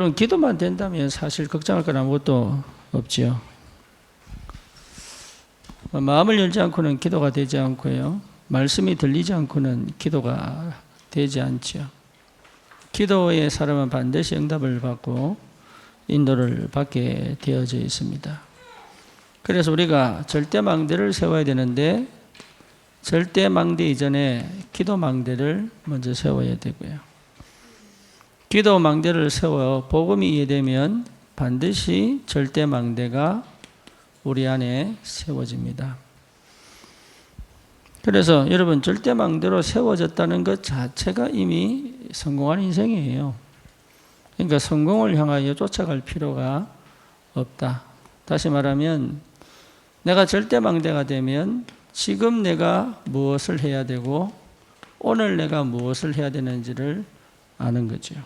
그럼 기도만 된다면 사실 걱정할 건 아무것도 없지요. 마음을 열지 않고는 기도가 되지 않고요. 말씀이 들리지 않고는 기도가 되지 않지요. 기도의 사람은 반드시 응답을 받고 인도를 받게 되어져 있습니다. 그래서 우리가 절대망대를 세워야 되는데 절대망대 이전에 기도망대를 먼저 세워야 되고요. 기도망대를 세워 복음이 이해되면 반드시 절대망대가 우리 안에 세워집니다. 그래서 여러분 절대망대로 세워졌다는 것 자체가 이미 성공한 인생이에요. 그러니까 성공을 향하여 쫓아갈 필요가 없다. 다시 말하면 내가 절대망대가 되면 지금 내가 무엇을 해야 되고 오늘 내가 무엇을 해야 되는지를 아는 거죠.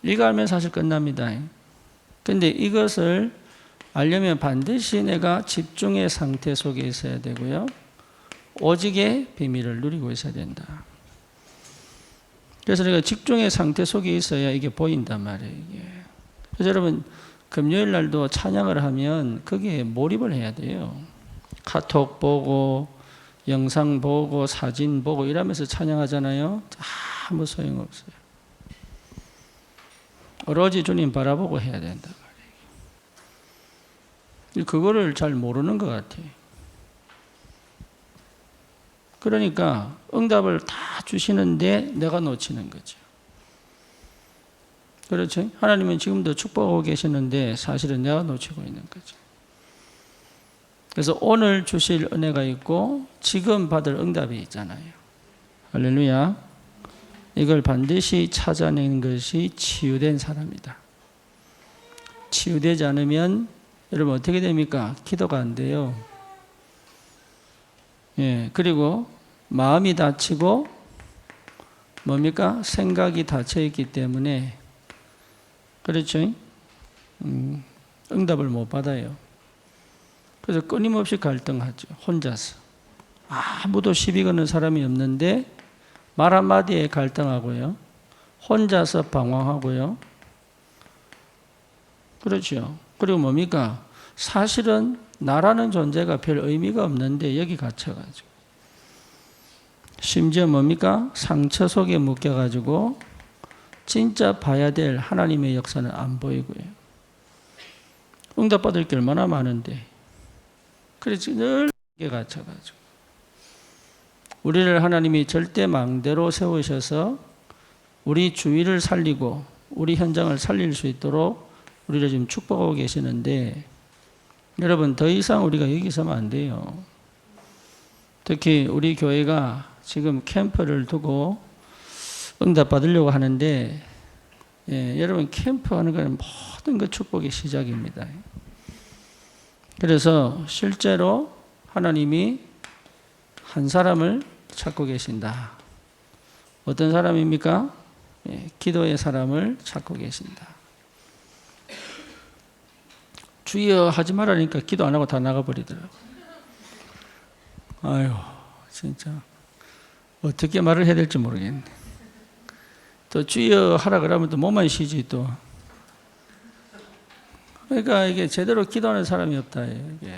이거 알면 사실 끝납니다. 근데 이것을 알려면 반드시 내가 집중의 상태 속에 있어야 되고요. 오직의 비밀을 누리고 있어야 된다. 그래서 내가 집중의 상태 속에 있어야 이게 보인단 말이에요. 이게. 그래서 여러분 금요일 날도 찬양을 하면 거기에 몰입을 해야 돼요. 카톡 보고 영상 보고 사진 보고 이러면서 찬양하잖아요. 아무 소용없어요. 오로지 주님 바라보고 해야 된다 말이에요. 그거를 잘 모르는 것 같아요. 그러니까 응답을 다 주시는데 내가 놓치는 거죠. 그렇죠? 하나님은 지금도 축복하고 계시는데 사실은 내가 놓치고 있는 거죠. 그래서 오늘 주실 은혜가 있고 지금 받을 응답이 있잖아요. 할렐루야. 이걸 반드시 찾아내는 것이 치유된 사람이다. 치유되지 않으면 여러분 어떻게 됩니까? 기도가 안 돼요. 예, 그리고 마음이 다치고 뭡니까? 생각이 닫혀 있기 때문에 그렇죠? 응답을 못 받아요. 그래서 끊임없이 갈등하죠. 혼자서. 아무도 시비 거는 사람이 없는데 말 한마디에 갈등하고요. 혼자서 방황하고요. 그렇죠. 그리고 뭡니까? 사실은 나라는 존재가 별 의미가 없는데 여기 갇혀가지고. 심지어 뭡니까? 상처 속에 묶여가지고 진짜 봐야 될 하나님의 역사는 안 보이고요. 응답받을 게 얼마나 많은데. 그래서 늘 여기에 갇혀가지고. 우리를 하나님이 절대망대로 세우셔서 우리 주위를 살리고 우리 현장을 살릴 수 있도록 우리를 지금 축복하고 계시는데 여러분 더 이상 우리가 여기 서면 안 돼요. 특히 우리 교회가 지금 캠프를 두고 응답 받으려고 하는데 여러분 캠프하는 건 모든 것 축복의 시작입니다. 그래서 실제로 하나님이 한 사람을 찾고 계신다. 어떤 사람입니까? 기도의 사람을 찾고 계신다. 주여 하지 말라니까 기도 안 하고 다 나가버리더라고요. 아유, 진짜. 어떻게 말을 해야 될지 모르겠네. 또 주여 하라 그러면 또 몸만 쉬지 또. 그러니까 이게 제대로 기도하는 사람이 없다. 이게.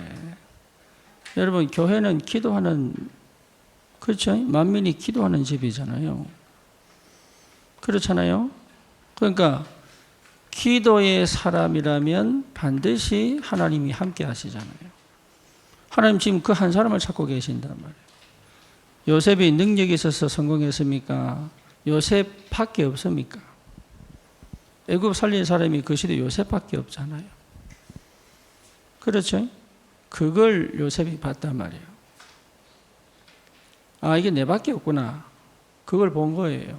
여러분, 교회는 기도하는 그렇죠? 만민이 기도하는 집이잖아요. 그렇잖아요? 그러니까 기도의 사람이라면 반드시 하나님이 함께 하시잖아요. 하나님 지금 그 한 사람을 찾고 계신단 말이에요. 요셉이 능력이 있어서 성공했습니까? 요셉밖에 없습니까? 애굽 살린 사람이 그 시대 요셉밖에 없잖아요. 그렇죠? 그걸 요셉이 봤단 말이에요. 아, 이게 내밖에 없구나. 그걸 본 거예요.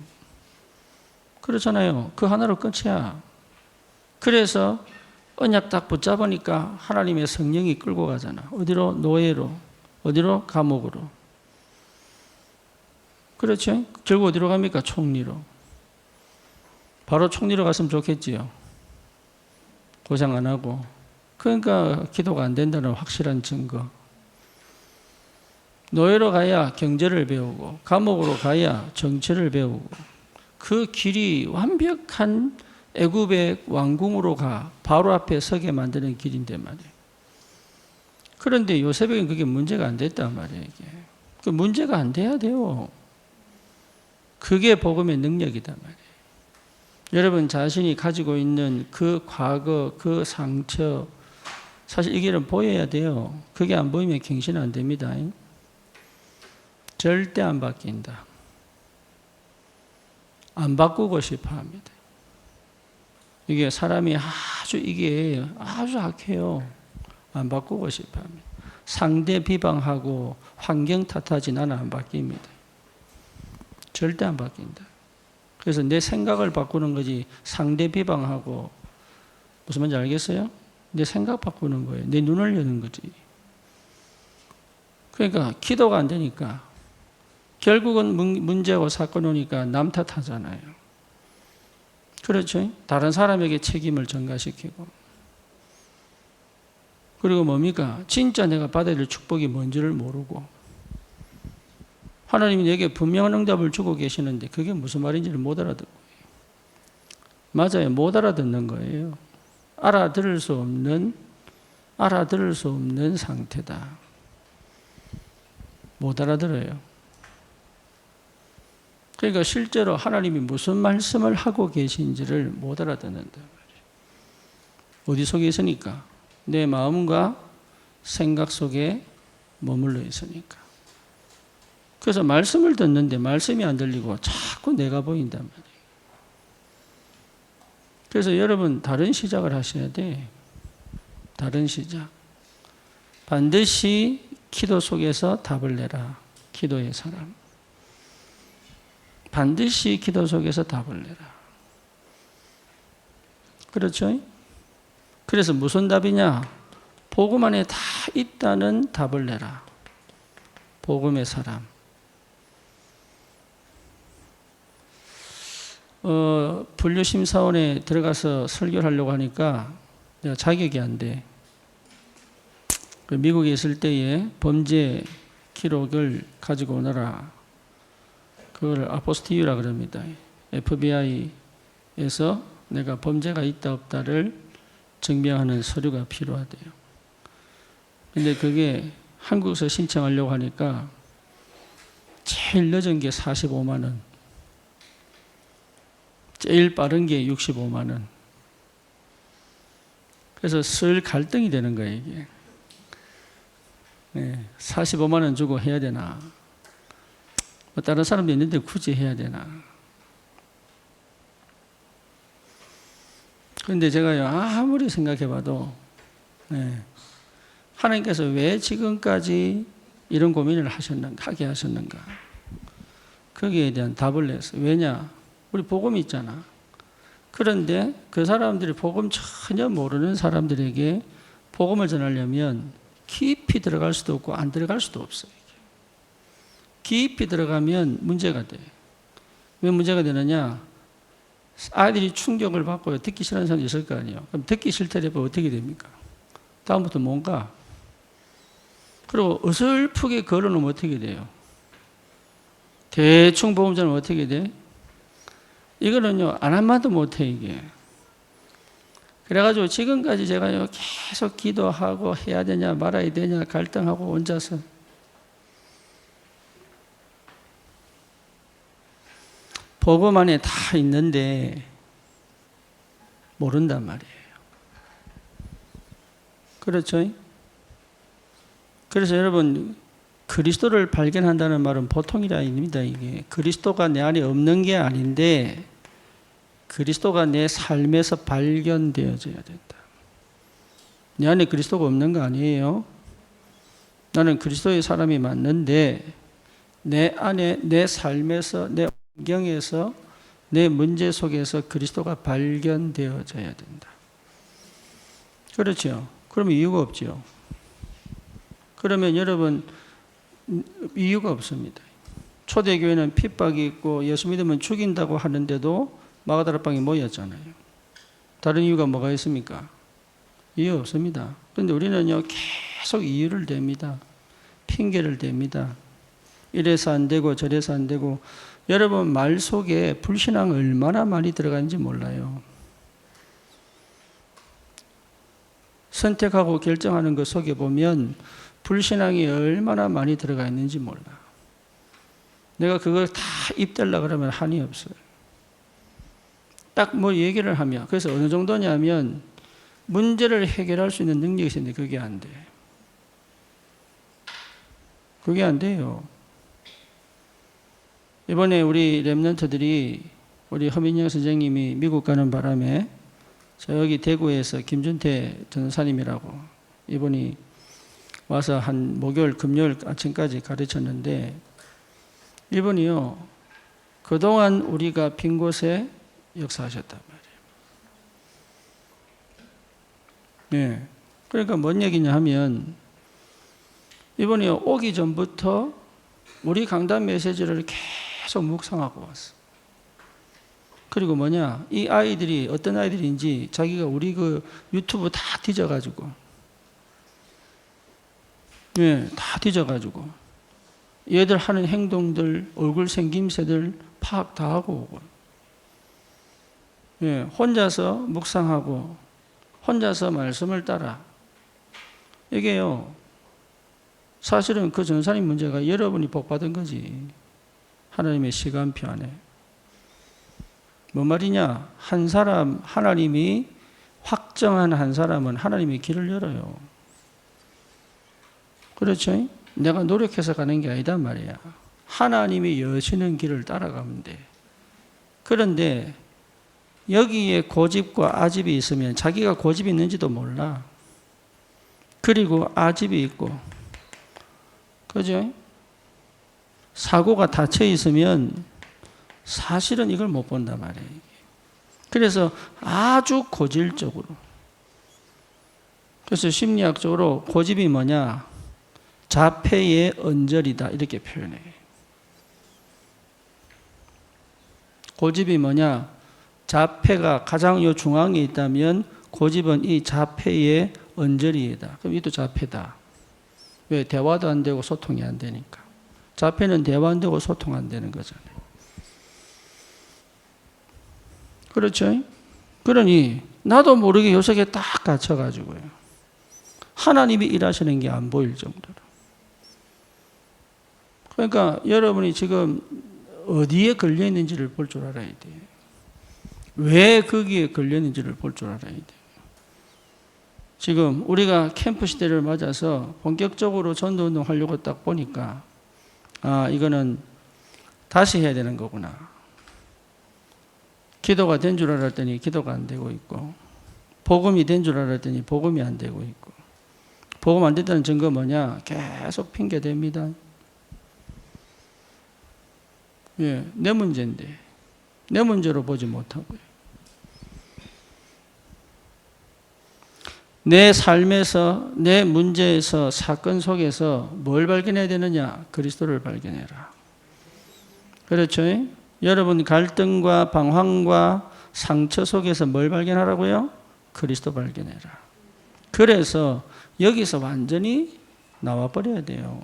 그렇잖아요. 그 하나로 끝이야. 그래서 언약 딱 붙잡으니까 하나님의 성령이 끌고 가잖아. 어디로? 노예로. 어디로? 감옥으로. 그렇죠? 결국 어디로 갑니까? 총리로. 바로 총리로 갔으면 좋겠지요. 고생 안 하고. 그러니까 기도가 안 된다는 확실한 증거. 노예로 가야 경제를 배우고 감옥으로 가야 정치를 배우고 그 길이 완벽한 애굽의 왕궁으로 가 바로 앞에 서게 만드는 길인데 말이에요. 그런데 요셉에게는 그게 문제가 안 됐단 말이에요. 이게. 그 문제가 안 돼야 돼요. 그게 복음의 능력이단 말이에요. 여러분 자신이 가지고 있는 그 과거, 그 상처, 사실 이 길은 보여야 돼요. 그게 안 보이면 갱신 안 됩니다. 절대 안 바뀐다. 안 바꾸고 싶어 합니다. 이게 사람이 이게 아주 악해요. 안 바꾸고 싶어 합니다. 상대 비방하고 환경 탓하지 나는 안 바뀝니다. 절대 안 바뀐다. 그래서 내 생각을 바꾸는 거지 상대 비방하고 무슨 말인지 알겠어요? 내 생각 바꾸는 거예요. 내 눈을 여는 거지. 그러니까 기도가 안 되니까 결국은 문제고 사건 오니까 남 탓하잖아요. 그렇죠? 다른 사람에게 책임을 전가시키고. 그리고 뭡니까? 진짜 내가 받아야 될 축복이 뭔지를 모르고. 하나님이 내게 분명한 응답을 주고 계시는데 그게 무슨 말인지를 못 알아듣고. 맞아요. 못 알아듣는 거예요. 알아들을 수 없는 상태다. 못 알아들어요. 그러니까 실제로 하나님이 무슨 말씀을 하고 계신지를 못 알아듣는다. 어디 속에 있으니까? 내 마음과 생각 속에 머물러 있으니까. 그래서 말씀을 듣는데 말씀이 안 들리고 자꾸 내가 보인단 말이에요. 그래서 여러분 다른 시작을 하셔야 돼. 다른 시작. 반드시 기도 속에서 답을 내라. 기도의 사람. 반드시 기도 속에서 답을 내라. 그렇죠? 그래서 무슨 답이냐? 복음 안에 다 있다는 답을 내라. 복음의 사람. 분류심사원에 들어가서 설교를 하려고 하니까 내가 자격이 안 돼. 미국에 있을 때에 범죄 기록을 가지고 오너라. 그걸 아포스티유라 그럽니다. FBI에서 내가 범죄가 있다 없다를 증명하는 서류가 필요하대요. 근데 그게 한국에서 신청하려고 하니까 제일 늦은 게 45만 원. 제일 빠른 게 65만 원. 그래서 슬 갈등이 되는 거예요, 이게. 45만 원 주고 해야 되나? 다른 사람도 있는데 굳이 해야 되나? 그런데 제가요, 아무리 생각해봐도, 하나님께서 왜 지금까지 이런 고민을 하게 하셨는가? 거기에 대한 답을 냈어요. 왜냐? 우리 복음이 있잖아. 그런데 그 사람들이 복음 전혀 모르는 사람들에게 복음을 전하려면 깊이 들어갈 수도 없고 안 들어갈 수도 없어요. 깊이 들어가면 문제가 돼. 왜 문제가 되느냐? 아이들이 충격을 받고 듣기 싫어하는 사람이 있을 거 아니에요. 그럼 듣기 싫다면 어떻게 됩니까? 다음부터 뭔가? 그리고 어설프게 걸어놓으면 어떻게 돼요? 대충 복음 전하면 어떻게 돼? 이거는요, 안 한마도 못해, 이게. 그래가지고 지금까지 제가요, 계속 기도하고 해야 되냐, 말아야 되냐, 갈등하고 혼자서. 복음 안에 다 있는데, 모른단 말이에요. 그렇죠? 그래서 여러분, 그리스도를 발견한다는 말은 보통 일이 아닙니다, 이게. 그리스도가 내 안에 없는 게 아닌데, 그리스도가 내 삶에서 발견되어져야 된다. 내 안에 그리스도가 없는 거 아니에요. 나는 그리스도의 사람이 맞는데, 내 안에, 내 삶에서, 내 환경에서, 내 문제 속에서 그리스도가 발견되어져야 된다. 그렇죠? 그러면 이유가 없죠. 그러면 여러분, 이유가 없습니다. 초대교회는 핍박이 있고 예수 믿으면 죽인다고 하는데도 마가다라방에 모였잖아요. 다른 이유가 뭐가 있습니까? 이유 없습니다. 그런데 우리는요, 계속 이유를 댑니다. 핑계를 댑니다. 이래서 안 되고 저래서 안 되고. 여러분 말 속에 불신앙 얼마나 많이 들어가는지 몰라요. 선택하고 결정하는 것 속에 보면 불신앙이 얼마나 많이 들어가 있는지 몰라. 내가 그걸 다 입대려고 그러면 한이 없어요. 딱 뭐 얘기를 하면, 그래서 어느 정도냐면 문제를 해결할 수 있는 능력이 있는데 그게 안 돼. 그게 안 돼요. 이번에 우리 랩런트들이 우리 허민영 선생님이 미국 가는 바람에 저기 대구에서 김준태 전사님이라고 이분이 와서 한 목요일, 금요일 아침까지 가르쳤는데 이분이요, 그동안 우리가 빈 곳에 역사하셨단 말이에요. 네. 그러니까 뭔 얘기냐 하면 이분이 오기 전부터 우리 강단 메시지를 계속 묵상하고 왔어. 그리고 뭐냐, 이 아이들이 어떤 아이들인지 자기가 우리 그 유튜브 다 뒤져가지고, 예, 다 뒤져가지고 얘들 하는 행동들, 얼굴 생김새들 파악 다 하고 오고, 예, 혼자서 묵상하고 혼자서 말씀을 따라. 이게요, 사실은 그 전사님 문제가 여러분이 복받은 거지. 하나님의 시간표 안에. 뭔 말이냐? 한 사람, 하나님이 확정한 한 사람은 하나님의 길을 열어요. 그렇죠? 내가 노력해서 가는 게 아니단 말이야. 하나님이 여시는 길을 따라가면 돼. 그런데 여기에 고집과 아집이 있으면 자기가 고집이 있는지도 몰라. 그리고 아집이 있고, 그죠? 사고가 닫혀 있으면 사실은 이걸 못 본단 말이에요. 그래서 아주 고질적으로. 그래서 심리학적으로 고집이 뭐냐? 자폐의 언저리다. 이렇게 표현해요. 고집이 뭐냐? 자폐가 가장 요 중앙에 있다면 고집은 이 자폐의 언저리이다. 그럼 이도 자폐다. 왜? 대화도 안 되고 소통이 안 되니까. 자폐는 대화 안 되고 소통 안 되는 거잖아요. 그렇죠? 그러니 나도 모르게 요석에 딱 갇혀가지고요. 하나님이 일하시는 게 안 보일 정도로. 그러니까 여러분이 지금 어디에 걸려 있는지를 볼 줄 알아야 돼요. 왜 거기에 걸려 있는지를 볼 줄 알아야 돼요. 지금 우리가 캠프 시대를 맞아서 본격적으로 전도운동 하려고 딱 보니까 아, 이거는 다시 해야 되는 거구나. 기도가 된 줄 알았더니 기도가 안 되고 있고, 복음이 된 줄 알았더니 복음이 안 되고 있고, 복음 안 됐다는 증거 뭐냐? 계속 핑계댑니다. 예, 내 문제인데 내 문제로 보지 못하고요. 내 삶에서, 내 문제에서, 사건 속에서 뭘 발견해야 되느냐? 그리스도를 발견해라. 그렇죠? 여러분 갈등과 방황과 상처 속에서 뭘 발견하라고요? 그리스도 발견해라. 그래서 여기서 완전히 나와버려야 돼요.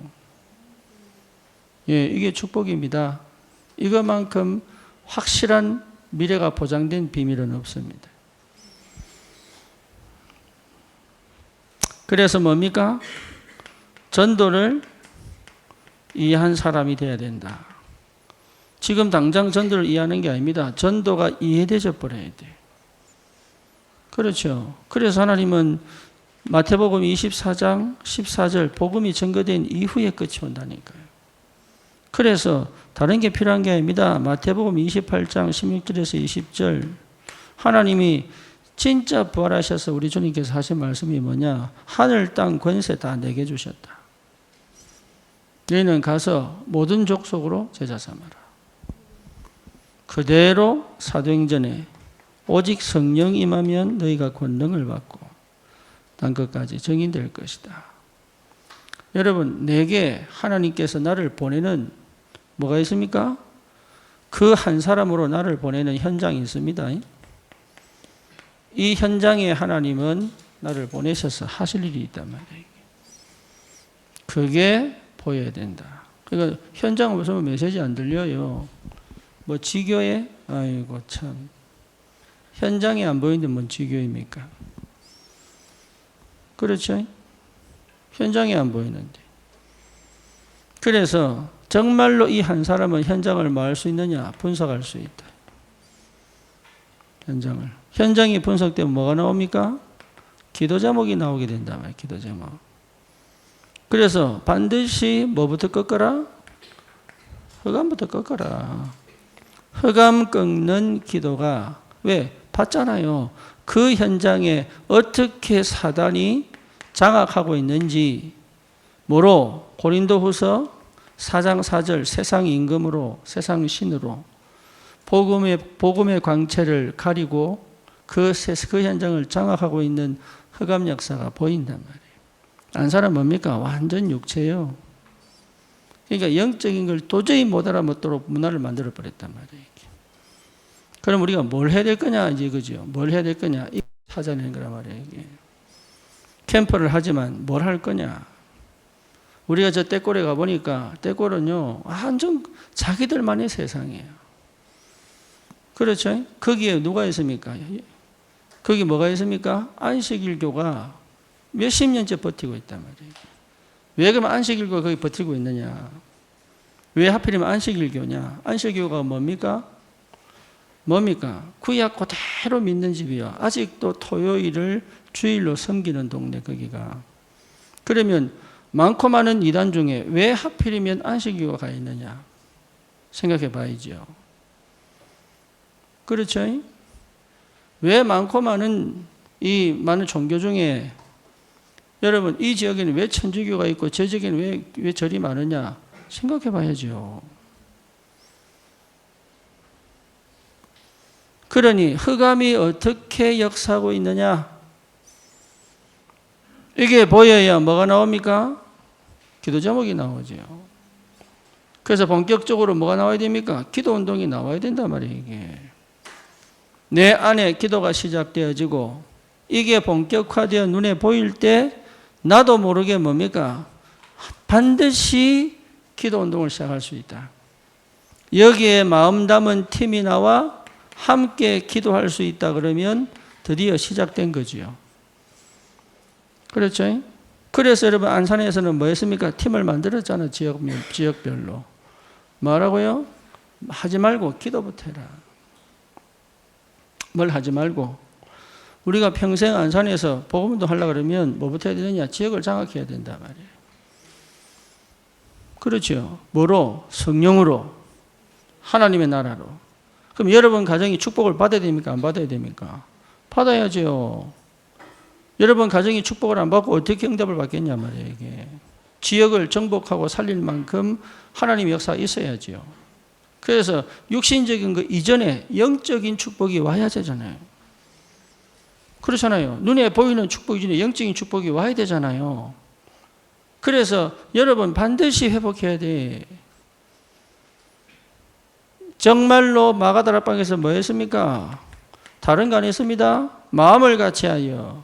예, 이게 축복입니다. 이것만큼 확실한 미래가 보장된 비밀은 없습니다. 그래서 뭡니까? 전도를 이해한 사람이 돼야 된다. 지금 당장 전도를 이해하는 게 아닙니다. 전도가 이해되져 버려야 돼. 그렇죠. 그래서 하나님은 마태복음 24장 14절 복음이 증거된 이후에 끝이 온다니까요. 그래서 다른 게 필요한 게 아닙니다. 마태복음 28장 16절에서 20절 하나님이 진짜 부활하셔서 우리 주님께서 하신 말씀이 뭐냐? 하늘 땅 권세 다 내게 주셨다. 너희는 가서 모든 족속으로 제자 삼아라. 그대로 사도행전에 오직 성령 임하면 너희가 권능을 받고 땅 끝까지 증인될 것이다. 여러분, 내게 하나님께서 나를 보내는 뭐가 있습니까? 그 한 사람으로 나를 보내는 현장이 있습니다. 이 현장에 하나님은 나를 보내셔서 하실 일이 있단 말이에요. 그게 보여야 된다. 그러니까 현장 없으면 메시지 안 들려요. 뭐 지교에? 아이고 참. 현장이 안 보이는데 뭔 지교입니까? 그렇죠? 현장이 안 보이는데. 그래서 정말로 이 한 사람은 현장을 뭐 할 수 있느냐? 분석할 수 있다. 현장을. 현장이 분석되면 뭐가 나옵니까? 기도 제목이 나오게 된단 말이에요. 기도 제목. 그래서 반드시 뭐부터 꺾어라? 흑암부터 꺾어라. 흑암 꺾는 기도가 왜? 봤잖아요. 그 현장에 어떻게 사단이 장악하고 있는지 뭐로? 고린도후서 4장 4절 세상 임금으로 세상 신으로 복음의 광채를 가리고 그 현장을 장악하고 있는 흑암 역사가 보인단 말이에요. 안 사람 뭡니까? 완전 육체예요. 그러니까 영적인 걸 도저히 못 알아먹도록 문화를 만들어 버렸단 말이에요. 그럼 우리가 뭘 해야 될 거냐 이제 그죠? 뭘 해야 될 거냐 이거 찾아내는 거란 말이에요. 이게. 캠프를 하지만 뭘 할 거냐? 우리가 저 떼꼬리에 가보니까 떼꼬리는요 완전 자기들만의 세상이에요. 그렇죠? 거기에 누가 있습니까? 거기 뭐가 있습니까? 안식일교가 몇십 년째 버티고 있단 말이에요. 왜 그러면 안식일교가 거기 버티고 있느냐? 왜 하필이면 안식일교냐? 안식일교가 뭡니까? 구약 그대로 믿는 집이요. 아직도 토요일을 주일로 섬기는 동네 거기가. 그러면 많고 많은 이단 중에 왜 하필이면 안식일교가 가 있느냐? 생각해 봐야죠. 그렇죠? 왜 많고 많은 이 많은 종교 중에 여러분 이 지역에는 왜 천주교가 있고 저 지역에는 왜 절이 많으냐? 생각해 봐야죠. 그러니 흑암이 어떻게 역사하고 있느냐? 이게 보여야 뭐가 나옵니까? 기도 제목이 나오죠. 그래서 본격적으로 뭐가 나와야 됩니까? 기도 운동이 나와야 된단 말이에요. 이게. 내 안에 기도가 시작되어지고 이게 본격화되어 눈에 보일 때 나도 모르게 뭡니까? 반드시 기도 운동을 시작할 수 있다. 여기에 마음 담은 팀이 나와 함께 기도할 수 있다 그러면 드디어 시작된 거지요. 그렇죠? 그래서 여러분 안산에서는 뭐 했습니까? 팀을 만들었잖아요. 지역별로. 뭐라고요? 하지 말고 기도부터 해라. 뭘 하지 말고. 우리가 평생 안산에서 복음운동 하려고 그러면 뭐부터 해야 되느냐? 지역을 장악해야 된단 말이에요. 그렇죠. 뭐로? 성령으로. 하나님의 나라로. 그럼 여러분 가정이 축복을 받아야 됩니까? 안 받아야 됩니까? 받아야죠. 여러분 가정이 축복을 안 받고 어떻게 응답을 받겠냐 말이에요. 이게. 지역을 정복하고 살릴 만큼 하나님의 역사가 있어야죠. 그래서 육신적인 거 이전에 영적인 축복이 와야 되잖아요. 그렇잖아요. 눈에 보이는 축복 이전에 영적인 축복이 와야 되잖아요. 그래서 여러분 반드시 회복해야 돼. 정말로 마가다락방에서 뭐 했습니까? 다른 거 안 했습니다. 마음을 같이하여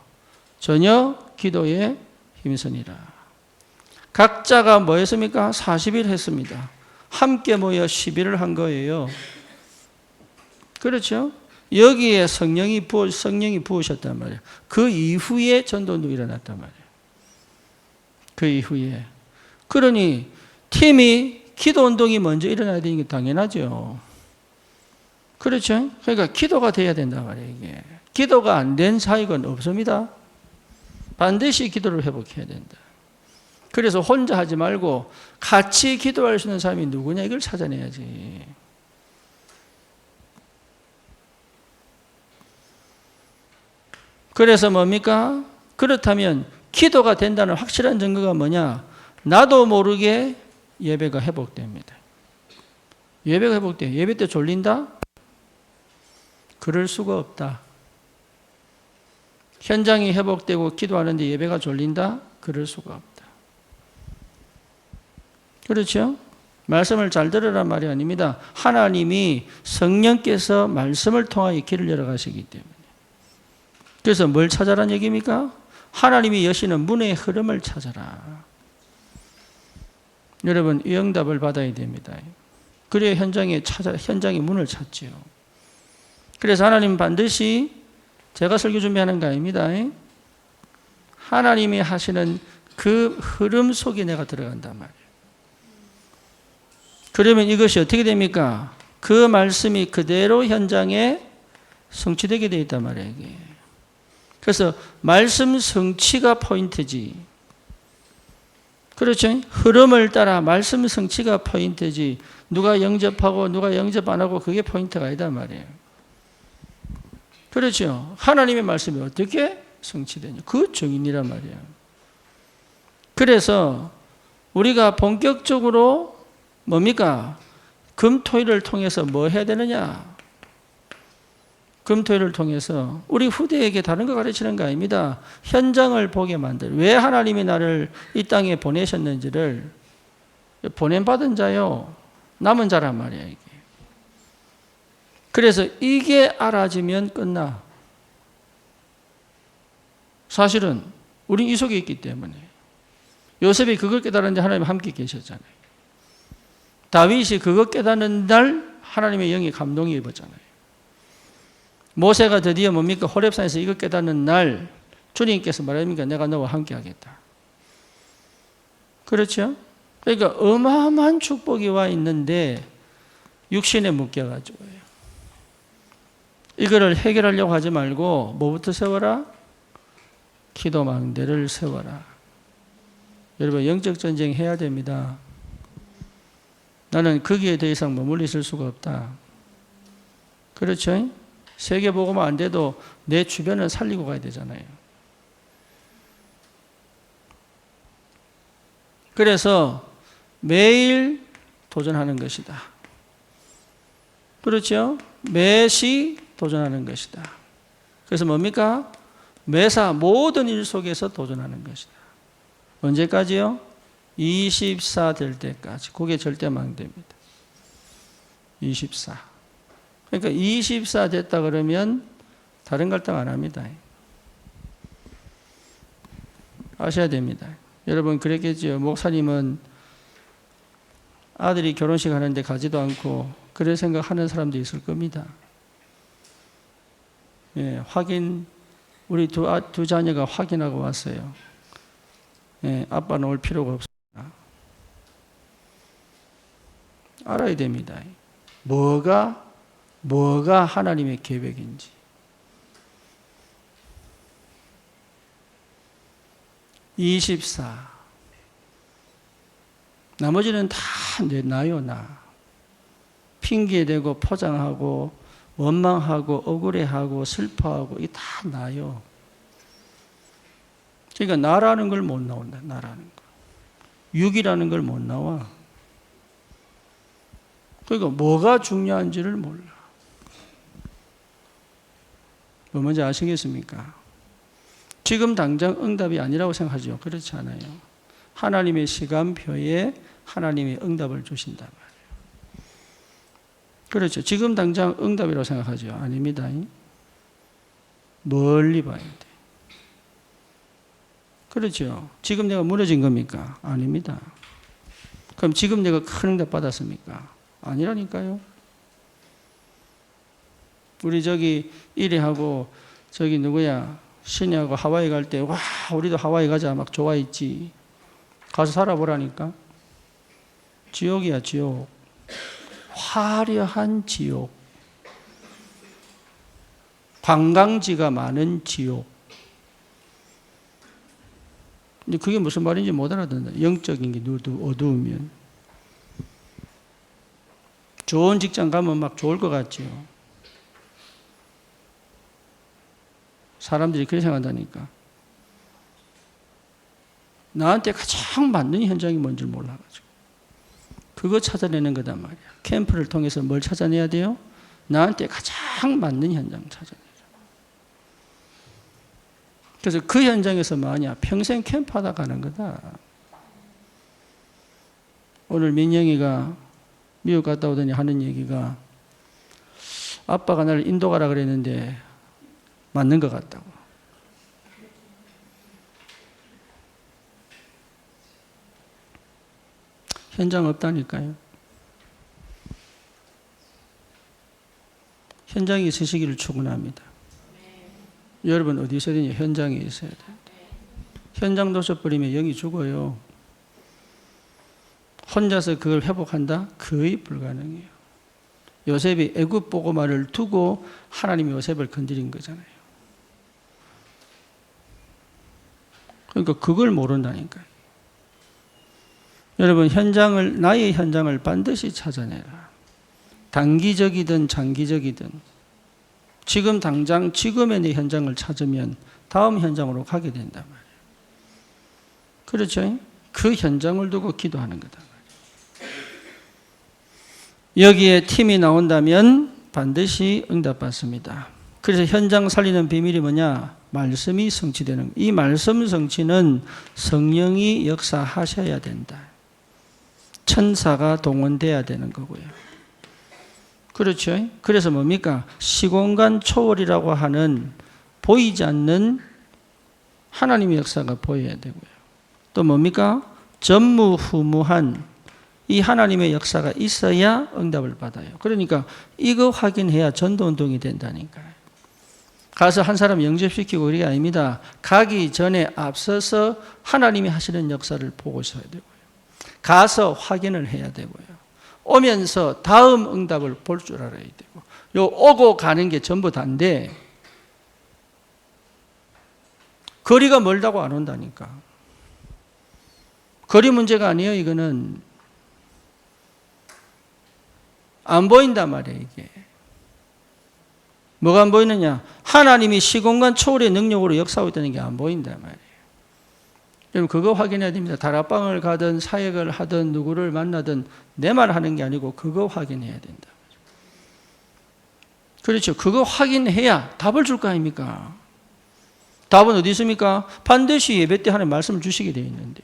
전혀 기도에 힘쓰니라. 각자가 뭐 했습니까? 40일 했습니다. 함께 모여 10일을 한 거예요. 그렇죠? 여기에 성령이 부으셨단 말이에요. 그 이후에 전도도 일어났단 말이에요. 그 이후에. 그러니 팀이 기도 운동이 먼저 일어나야 되는 게 당연하죠. 그렇죠? 그러니까 기도가 돼야 된단 말이에요. 이게. 기도가 안 된 사역은 없습니다. 반드시 기도를 회복해야 된다. 그래서 혼자 하지 말고 같이 기도할 수 있는 사람이 누구냐 이걸 찾아내야지. 그래서 뭡니까? 그렇다면 기도가 된다는 확실한 증거가 뭐냐? 나도 모르게 예배가 회복됩니다. 예배가 회복돼요. 예배 때 졸린다? 그럴 수가 없다. 현장이 회복되고 기도하는데 예배가 졸린다? 그럴 수가 없다. 그렇죠? 말씀을 잘 들으란 말이 아닙니다. 하나님이 성령께서 말씀을 통하여 길을 열어가시기 때문에. 그래서 뭘 찾아라는 얘기입니까? 하나님이 여시는 문의 흐름을 찾아라. 여러분, 이 응답을 받아야 됩니다. 그래야 현장의 문을 찾지요. 그래서 하나님 반드시 제가 설교 준비하는 거 아닙니다. 하나님이 하시는 그 흐름 속에 내가 들어간단 말이에요. 그러면 이것이 어떻게 됩니까? 그 말씀이 그대로 현장에 성취되게 되어 있단 말이에요. 이게. 그래서 말씀 성취가 포인트지. 그렇죠? 흐름을 따라 말씀 성취가 포인트지. 누가 영접하고 누가 영접 안 하고 그게 포인트가 아니단 말이에요. 그렇죠? 하나님의 말씀이 어떻게 성취되냐. 그 정인이란 말이에요. 그래서 우리가 본격적으로 뭡니까? 금토일을 통해서 뭐 해야 되느냐? 금토일을 통해서 우리 후대에게 다른 거 가르치는 거 아닙니다. 현장을 보게 만들. 왜 하나님이 나를 이 땅에 보내셨는지를 보냄받은 자요. 남은 자란 말이에요. 이게. 그래서 이게 알아지면 끝나. 사실은 우린 이 속에 있기 때문에. 요셉이 그걸 깨달았는데 하나님 함께 계셨잖아요. 다윗이 그거 깨닫는 날 하나님의 영이 감동이 입었잖아요. 모세가 드디어 뭡니까? 호렙산에서 이거 깨닫는 날 주님께서 말합니까? 내가 너와 함께 하겠다. 그렇죠? 그러니까 어마어마한 축복이 와 있는데 육신에 묶여가지고요. 이거를 해결하려고 하지 말고 뭐부터 세워라? 기도망대를 세워라. 여러분 영적 전쟁 해야 됩니다. 나는 거기에 더 이상 머물러 있을 수가 없다. 그렇죠? 세계복음은 안 돼도 내 주변을 살리고 가야 되잖아요. 그래서 매일 도전하는 것이다. 그렇죠? 매시 도전하는 것이다. 그래서 뭡니까? 매사 모든 일 속에서 도전하는 것이다. 언제까지요? 24 될 때까지. 그게 절대 망대입니다. 24. 그러니까 24 됐다 그러면 다른 갈등 안 합니다. 아셔야 됩니다. 여러분 그랬겠죠. 목사님은 아들이 결혼식 하는데 가지도 않고 그럴 생각하는 사람도 있을 겁니다. 예, 확인 우리 두 자녀가 확인하고 왔어요. 예, 아빠는 올 필요가 없습니다. 알아야 됩니다. 뭐가 하나님의 계획인지. (24) 나머지는 다 나요. 나 핑계대고 포장하고 원망하고 억울해하고 슬퍼하고 이게 다 나요. 그러니까 나라는 걸 못 나온다. 나라는 거. 육이라는 걸 못 나와. 그러니까 뭐가 중요한지를 몰라. 뭐 뭔지 아시겠습니까? 지금 당장 응답이 아니라고 생각하죠. 그렇지 않아요. 하나님의 시간표에 하나님의 응답을 주신단 말이에요. 그렇죠. 지금 당장 응답이라고 생각하죠. 아닙니다. 멀리 봐야 돼. 그렇죠. 지금 내가 무너진 겁니까? 아닙니다. 그럼 지금 내가 큰 응답 받았습니까? 아니라니까요. 우리 저기 일이하고 저기 누구야 신이하고 하와이 갈 때 와 우리도 하와이 가자 막 좋아했지. 가서 살아보라니까. 지옥이야 지옥. 화려한 지옥. 관광지가 많은 지옥. 근데 그게 무슨 말인지 못 알아듣는다. 영적인 게 어두우면. 좋은 직장 가면 막 좋을 것 같지요. 사람들이 그렇게 생각한다니까. 나한테 가장 맞는 현장이 뭔지 몰라가지고. 그거 찾아내는 거단 말이야. 캠프를 통해서 뭘 찾아내야 돼요? 나한테 가장 맞는 현장 찾아내야 돼. 그래서 그 현장에서 뭐하냐? 평생 캠프하다 가는 거다. 오늘 민영이가 미국 갔다 오더니 하는 얘기가 아빠가 나를 인도 가라 그랬는데 맞는 것 같다고. 현장 없다니까요. 현장이 있으시기를 축원합니다. 여러분 어디 있어야 되냐? 현장에 있어야 돼요. 현장 놓쳐버리면 영이 죽어요. 혼자서 그걸 회복한다? 거의 불가능해요. 요셉이 애굽 보고마를 두고 하나님이 요셉을 건드린 거잖아요. 그러니까 그걸 모른다니까요. 여러분, 나의 현장을 반드시 찾아내라. 단기적이든 장기적이든 지금 당장 지금의 내 현장을 찾으면 다음 현장으로 가게 된단 말이에요. 그렇죠? 그 현장을 두고 기도하는 거다 말이에요. 여기에 팀이 나온다면 반드시 응답받습니다. 그래서 현장 살리는 비밀이 뭐냐? 말씀이 성취되는, 이 말씀 성취는 성령이 역사하셔야 된다. 천사가 동원돼야 되는 거고요. 그렇죠? 그래서 뭡니까? 시공간 초월이라고 하는 보이지 않는 하나님의 역사가 보여야 되고요. 또 뭡니까? 전무후무한 이 하나님의 역사가 있어야 응답을 받아요. 그러니까 이거 확인해야 전도운동이 된다니까요. 가서 한 사람 영접시키고 그게 아닙니다. 가기 전에 앞서서 하나님이 하시는 역사를 보고 있어야 되고요. 가서 확인을 해야 되고요. 오면서 다음 응답을 볼 줄 알아야 되고, 요 오고 가는 게 전부 다인데 거리가 멀다고 안 온다니까. 거리 문제가 아니에요. 이거는 안 보인단 말이에요. 이게 뭐가 안 보이느냐? 하나님이 시공간 초월의 능력으로 역사하고 있다는 게 안 보인단 말이에요. 여러분, 그거 확인해야 됩니다. 다락방을 가든 사역을 하든 누구를 만나든 내 말 하는 게 아니고 그거 확인해야 된다. 그렇죠. 그거 확인해야 답을 줄 거 아닙니까? 답은 어디 있습니까? 반드시 예배 때 하나님 말씀을 주시게 되어 있는데.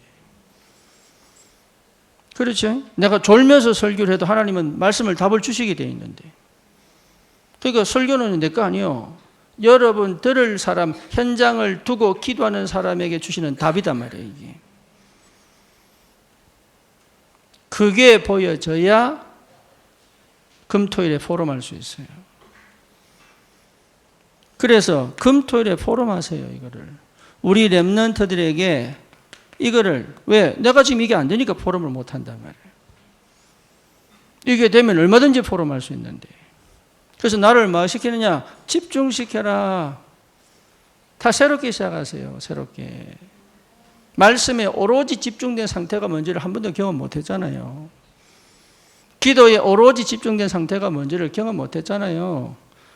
그렇죠. 내가 졸면서 설교를 해도 하나님은 말씀을 답을 주시게 되어 있는데. 그러니까 설교는 내 거 아니에요. 여러분 들을 사람, 현장을 두고 기도하는 사람에게 주시는 답이단 말이에요. 이게. 그게 보여져야 금토일에 포럼할 수 있어요. 그래서 금토일에 포럼하세요. 이거를 우리 렘넌트들에게 이거를, 왜? 내가 지금 이게 안 되니까 포럼을 못 한단 말이에요. 이게 되면 얼마든지 포럼할 수 있는데. 그래서 나를 뭐 시키느냐? 집중시켜라. 다 새롭게 시작하세요. 새롭게. 말씀에 오로지 집중된 상태가 뭔지를 한 번도 경험 못 했잖아요. 기도에 오로지 집중된 상태가 뭔지를 경험 못 했잖아요.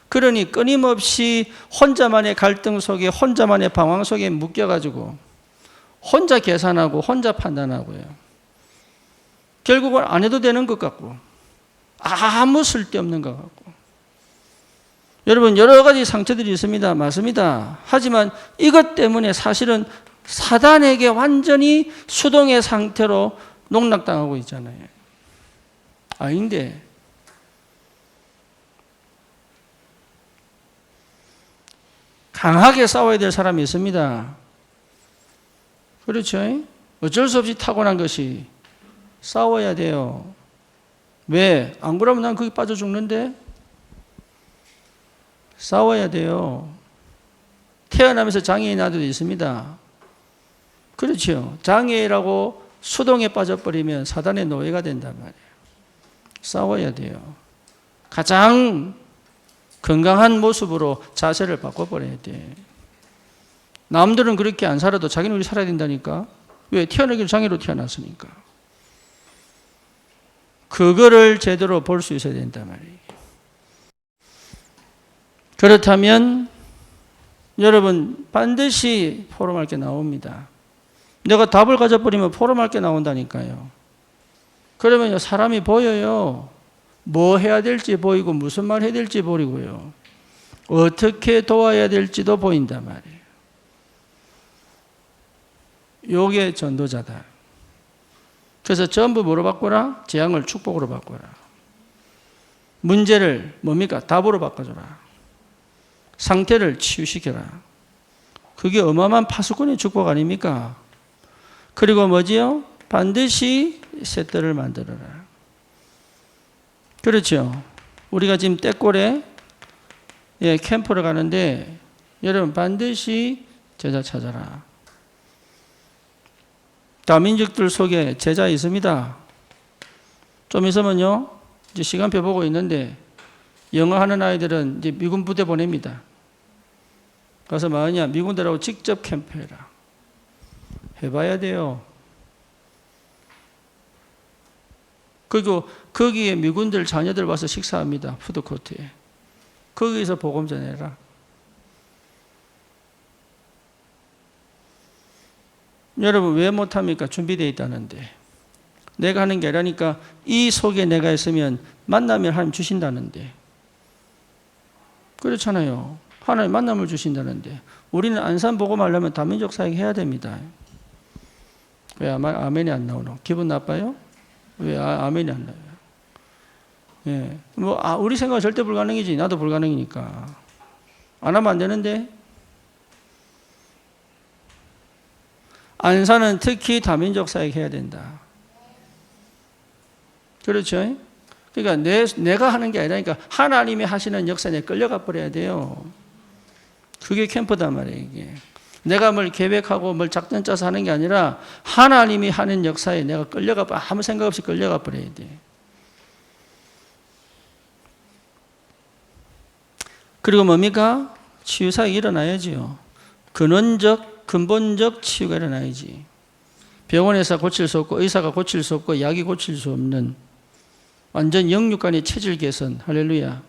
그러니 끊임없이 혼자만의 갈등 속에, 혼자만의 방황 속에 묶여가지고 혼자 계산하고 혼자 판단하고요. 결국은 안 해도 되는 것 같고 아무 쓸데없는 것 같고. 여러분, 여러 가지 상처들이 있습니다. 맞습니다. 하지만 이것 때문에 사실은 사단에게 완전히 수동의 상태로 농락당하고 있잖아요. 아닌데. 강하게 싸워야 될 사람이 있습니다. 그렇죠? 어쩔 수 없이 타고난 것이 싸워야 돼요. 왜? 안 그러면 난 거기 빠져 죽는데? 싸워야 돼요. 태어나면서 장애인 아들도 있습니다. 그렇죠. 장애라고 수동에 빠져버리면 사단의 노예가 된단 말이에요. 싸워야 돼요. 가장 건강한 모습으로 자세를 바꿔버려야 돼. 남들은 그렇게 안 살아도 자기는 그렇게 살아야 된다니까. 왜? 태어나기를 장애로 태어났으니까. 그거를 제대로 볼 수 있어야 된단 말이에요. 그렇다면 여러분 반드시 포럼할 게 나옵니다. 내가 답을 가져버리면 포럼할 게 나온다니까요. 그러면 사람이 보여요. 뭐 해야 될지 보이고 무슨 말 해야 될지 보이고요. 어떻게 도와야 될지도 보인단 말이에요. 요게 전도자다. 그래서 전부 뭐로 바꾸라? 재앙을 축복으로 바꾸라. 문제를 뭡니까? 답으로 바꿔줘라. 상태를 치유시켜라. 그게 어마어마한 파수꾼의 축복 아닙니까? 그리고 뭐지요? 반드시 새 뜰을 만들어라. 그렇죠. 우리가 지금 떼꼴에 캠프를 가는데 여러분 반드시 제자 찾아라. 다민족들 속에 제자 있습니다. 좀 있으면요, 이제 시간표 보고 있는데 영어 하는 아이들은 이제 미군 부대 보냅니다. 가서 뭐하냐, 미군들하고 직접 캠프해라. 해봐야 돼요. 그리고 거기에 미군들 자녀들 와서 식사합니다. 푸드코트에. 거기서 복음 전해라. 여러분 왜 못합니까? 준비되어 있다는데. 내가 하는 게 아니라니까. 이 속에 내가 있으면 만나면 하나님 주신다는데. 그렇잖아요. 하나님 만남을 주신다는데. 우리는 안산 복음하려면 다민족 사역 해야 됩니다. 왜 아멘이 안 나오노? 기분 나빠요? 왜 아멘이 안 나와요? 예. 우리 생각은 절대 불가능이지. 나도 불가능이니까. 안 하면 안 되는데. 안산은 특히 다민족 사역 해야 된다. 그렇죠? 그러니까 내가 하는 게 아니라니까 하나님이 하시는 역사에 끌려가 버려야 돼요. 그게 캠프단 말이에요, 이게. 내가 뭘 계획하고 뭘 작전 짜서 하는 게 아니라 하나님이 하는 역사에 내가 아무 생각 없이 끌려가 버려야 돼. 그리고 뭡니까? 치유사역이 일어나야지요. 근본적 치유가 일어나야지. 병원에서 고칠 수 없고 의사가 고칠 수 없고 약이 고칠 수 없는 완전 영육간의 체질 개선. 할렐루야.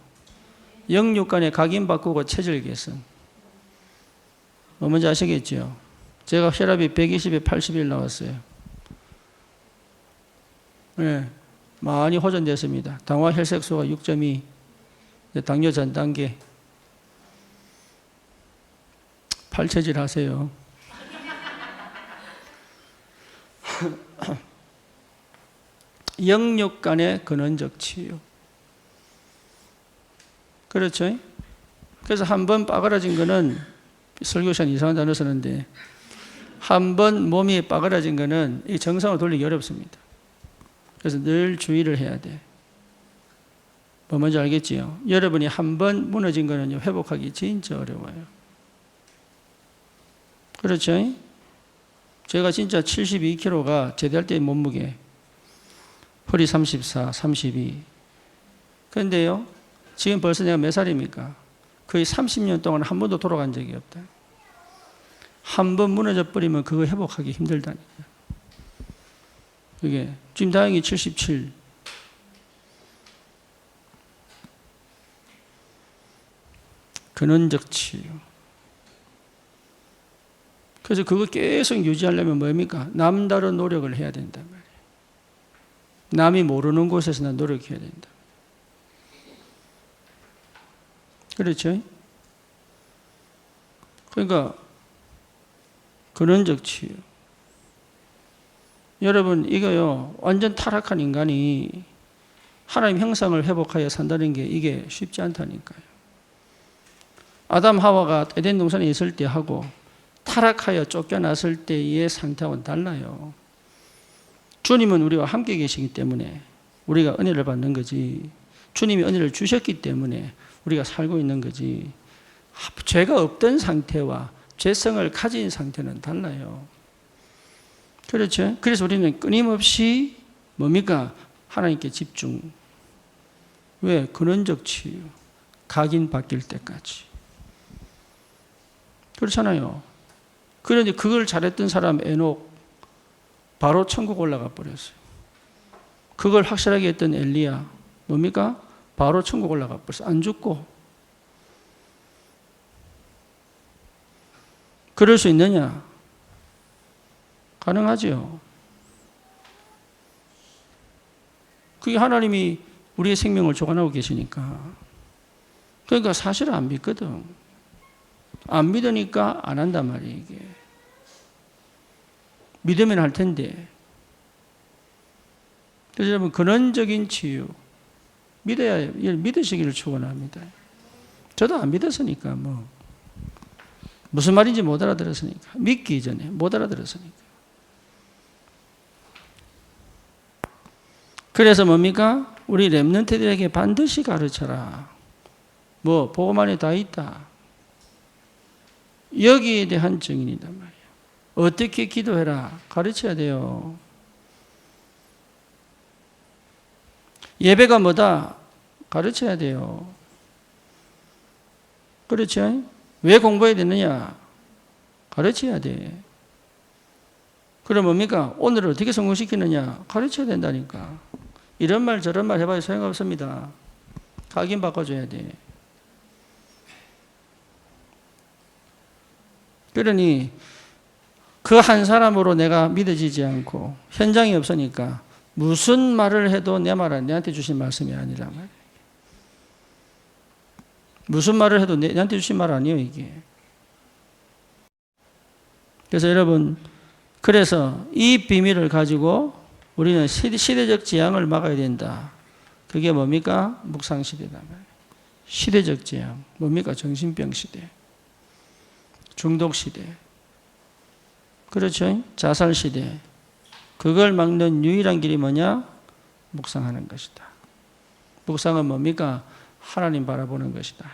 영육간의 각인 바꾸고 체질 개선. 뭔지 아시겠죠? 제가 혈압이 120에 81 나왔어요. 네, 많이 호전됐습니다. 당화 혈색소가 6.2, 당뇨 전 단계. 팔체질 하세요. 영육 간의 근원적 치유. 그렇죠? 그래서 한 번 빠그라진 거는, 설교 시간 이상한 단어 쓰는데, 한 번 몸이 빠그라진 거는 이 정상으로 돌리기 어렵습니다. 그래서 늘 주의를 해야 돼. 뭐 뭔지 알겠지요? 여러분이 한 번 무너진 거는요, 회복하기 진짜 어려워요. 그렇죠? 제가 진짜 72kg가 제대할 때 몸무게, 허리 34, 32. 그런데요, 지금 벌써 내가 몇 살입니까? 거의 30년 동안 한 번도 돌아간 적이 없다. 한 번 무너져 버리면 그거 회복하기 힘들다니까. 그게 지금 다행히 77. 근원적 치유. 그래서 그거 계속 유지하려면 뭡니까? 남다른 노력을 해야 된단 말이에요. 남이 모르는 곳에서 난 노력해야 된다. 그렇죠? 그러니까 근원적 치유. 여러분 이거요, 완전 타락한 인간이 하나님 형상을 회복하여 산다는 게 이게 쉽지 않다니까요. 아담 하와가 에덴 동산에 있을 때 하고 타락하여 쫓겨났을 때의 상태하고는 달라요. 주님은 우리와 함께 계시기 때문에 우리가 은혜를 받는 거지. 주님이 은혜를 주셨기 때문에 우리가 살고 있는 거지. 죄가 없던 상태와 죄성을 가진 상태는 달라요. 그렇죠? 그래서 우리는 끊임없이 뭡니까? 하나님께 집중. 왜? 근원적 치유. 각인 바뀔 때까지. 그렇잖아요. 그런데 그걸 잘했던 사람 에녹 바로 천국 올라가 버렸어요. 그걸 확실하게 했던 엘리야 뭡니까? 바로 천국 올라가 버렸어요. 안 죽고. 그럴 수 있느냐? 가능하죠. 그게 하나님이 우리의 생명을 조관하고 계시니까. 그러니까 사실은 안 믿거든. 안 믿으니까 안 한단 말이에요, 이게. 믿으면 할 텐데. 그래서 여러분, 근원적인 치유. 믿으시기를 축원합니다. 저도 안 믿었으니까, 무슨 말인지 못 알아들었으니까. 믿기 전에 못 알아들었으니까. 그래서 뭡니까? 우리 렘넌트들에게 반드시 가르쳐라. 복음 안에 다 있다. 여기에 대한 증인이단 말이에요. 어떻게 기도해라. 가르쳐야 돼요. 예배가 뭐다. 가르쳐야 돼요. 그렇죠? 왜 공부해야 되느냐? 가르쳐야 돼. 그럼 뭡니까? 오늘을 어떻게 성공시키느냐? 가르쳐야 된다니까. 이런 말 저런 말 해봐야 소용없습니다. 각인 바꿔줘야 돼. 그러니 그 한 사람으로 내가 믿어지지 않고 현장이 없으니까 무슨 말을 해도 내 말은 내한테 주신 말씀이 아니란 말이에요. 무슨 말을 해도 내한테 주신 말 아니에요, 이게. 그래서 여러분, 그래서 이 비밀을 가지고 우리는 시대적 재앙을 막아야 된다. 그게 뭡니까? 묵상시대다. 시대적 재앙. 뭡니까? 정신병 시대. 중독 시대. 그렇죠? 자살 시대. 그걸 막는 유일한 길이 뭐냐? 묵상하는 것이다. 묵상은 뭡니까? 하나님 바라보는 것이다.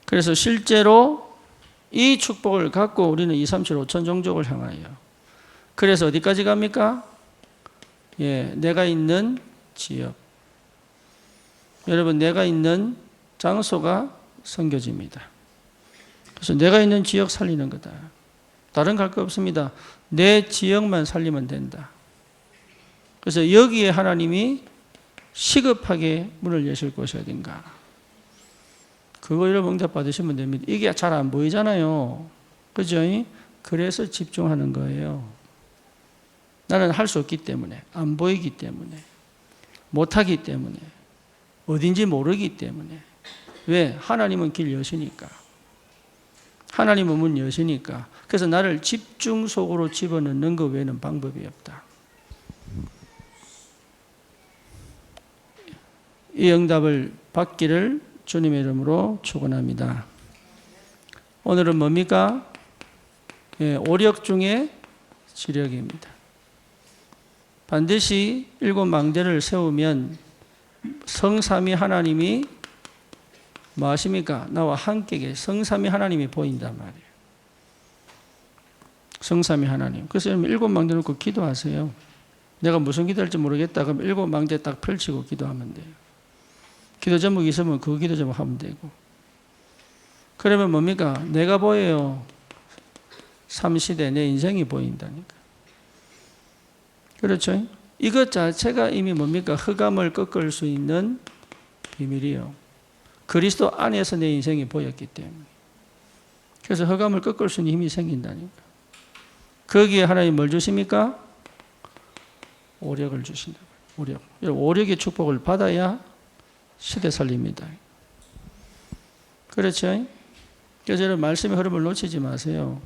그래서 실제로 이 축복을 갖고 우리는 2, 3, 7, 5천 종족을 향하여. 그래서 어디까지 갑니까? 예, 내가 있는 지역. 여러분, 내가 있는 장소가 선교지입니다. 그래서 내가 있는 지역 살리는 거다. 다른 갈 거 없습니다. 내 지역만 살리면 된다. 그래서 여기에 하나님이 시급하게 문을 여실 것이 어딘가. 그거 여러분 응답 받으시면 됩니다. 이게 잘 안 보이잖아요. 그죠? 그래서 집중하는 거예요. 나는 할 수 없기 때문에, 안 보이기 때문에, 못하기 때문에, 어딘지 모르기 때문에. 왜? 하나님은 길 여시니까. 하나님은 문 여시니까. 그래서 나를 집중 속으로 집어넣는 것 외에는 방법이 없다. 이 응답을 받기를 주님의 이름으로 축원합니다. 오늘은 뭡니까? 예, 오력 중에 지력입니다. 반드시 7망대를 세우면 성삼위 하나님이 뭐 하십니까? 나와 함께 성삼위 하나님이 보인단 말이에요. 성삼위 하나님. 그래서 여러분 7망대 놓고 기도하세요. 내가 무슨 기도할지 모르겠다. 그럼 7망대 딱 펼치고 기도하면 돼요. 기도 제목이 있으면 그 기도 제목 하면 되고. 그러면 뭡니까? 내가 보여요. 3시대 내 인생이 보인다니까. 그렇죠? 이것 자체가 이미 뭡니까? 흑암을 꺾을 수 있는 비밀이요. 그리스도 안에서 내 인생이 보였기 때문에. 그래서 흑암을 꺾을 수 있는 힘이 생긴다니까. 거기에 하나님 뭘 주십니까? 오력을 주신다. 오력. 오력의 축복을 받아야 시대 살립니다. 그렇죠? 그래서 여러분 말씀의 흐름을 놓치지 마세요.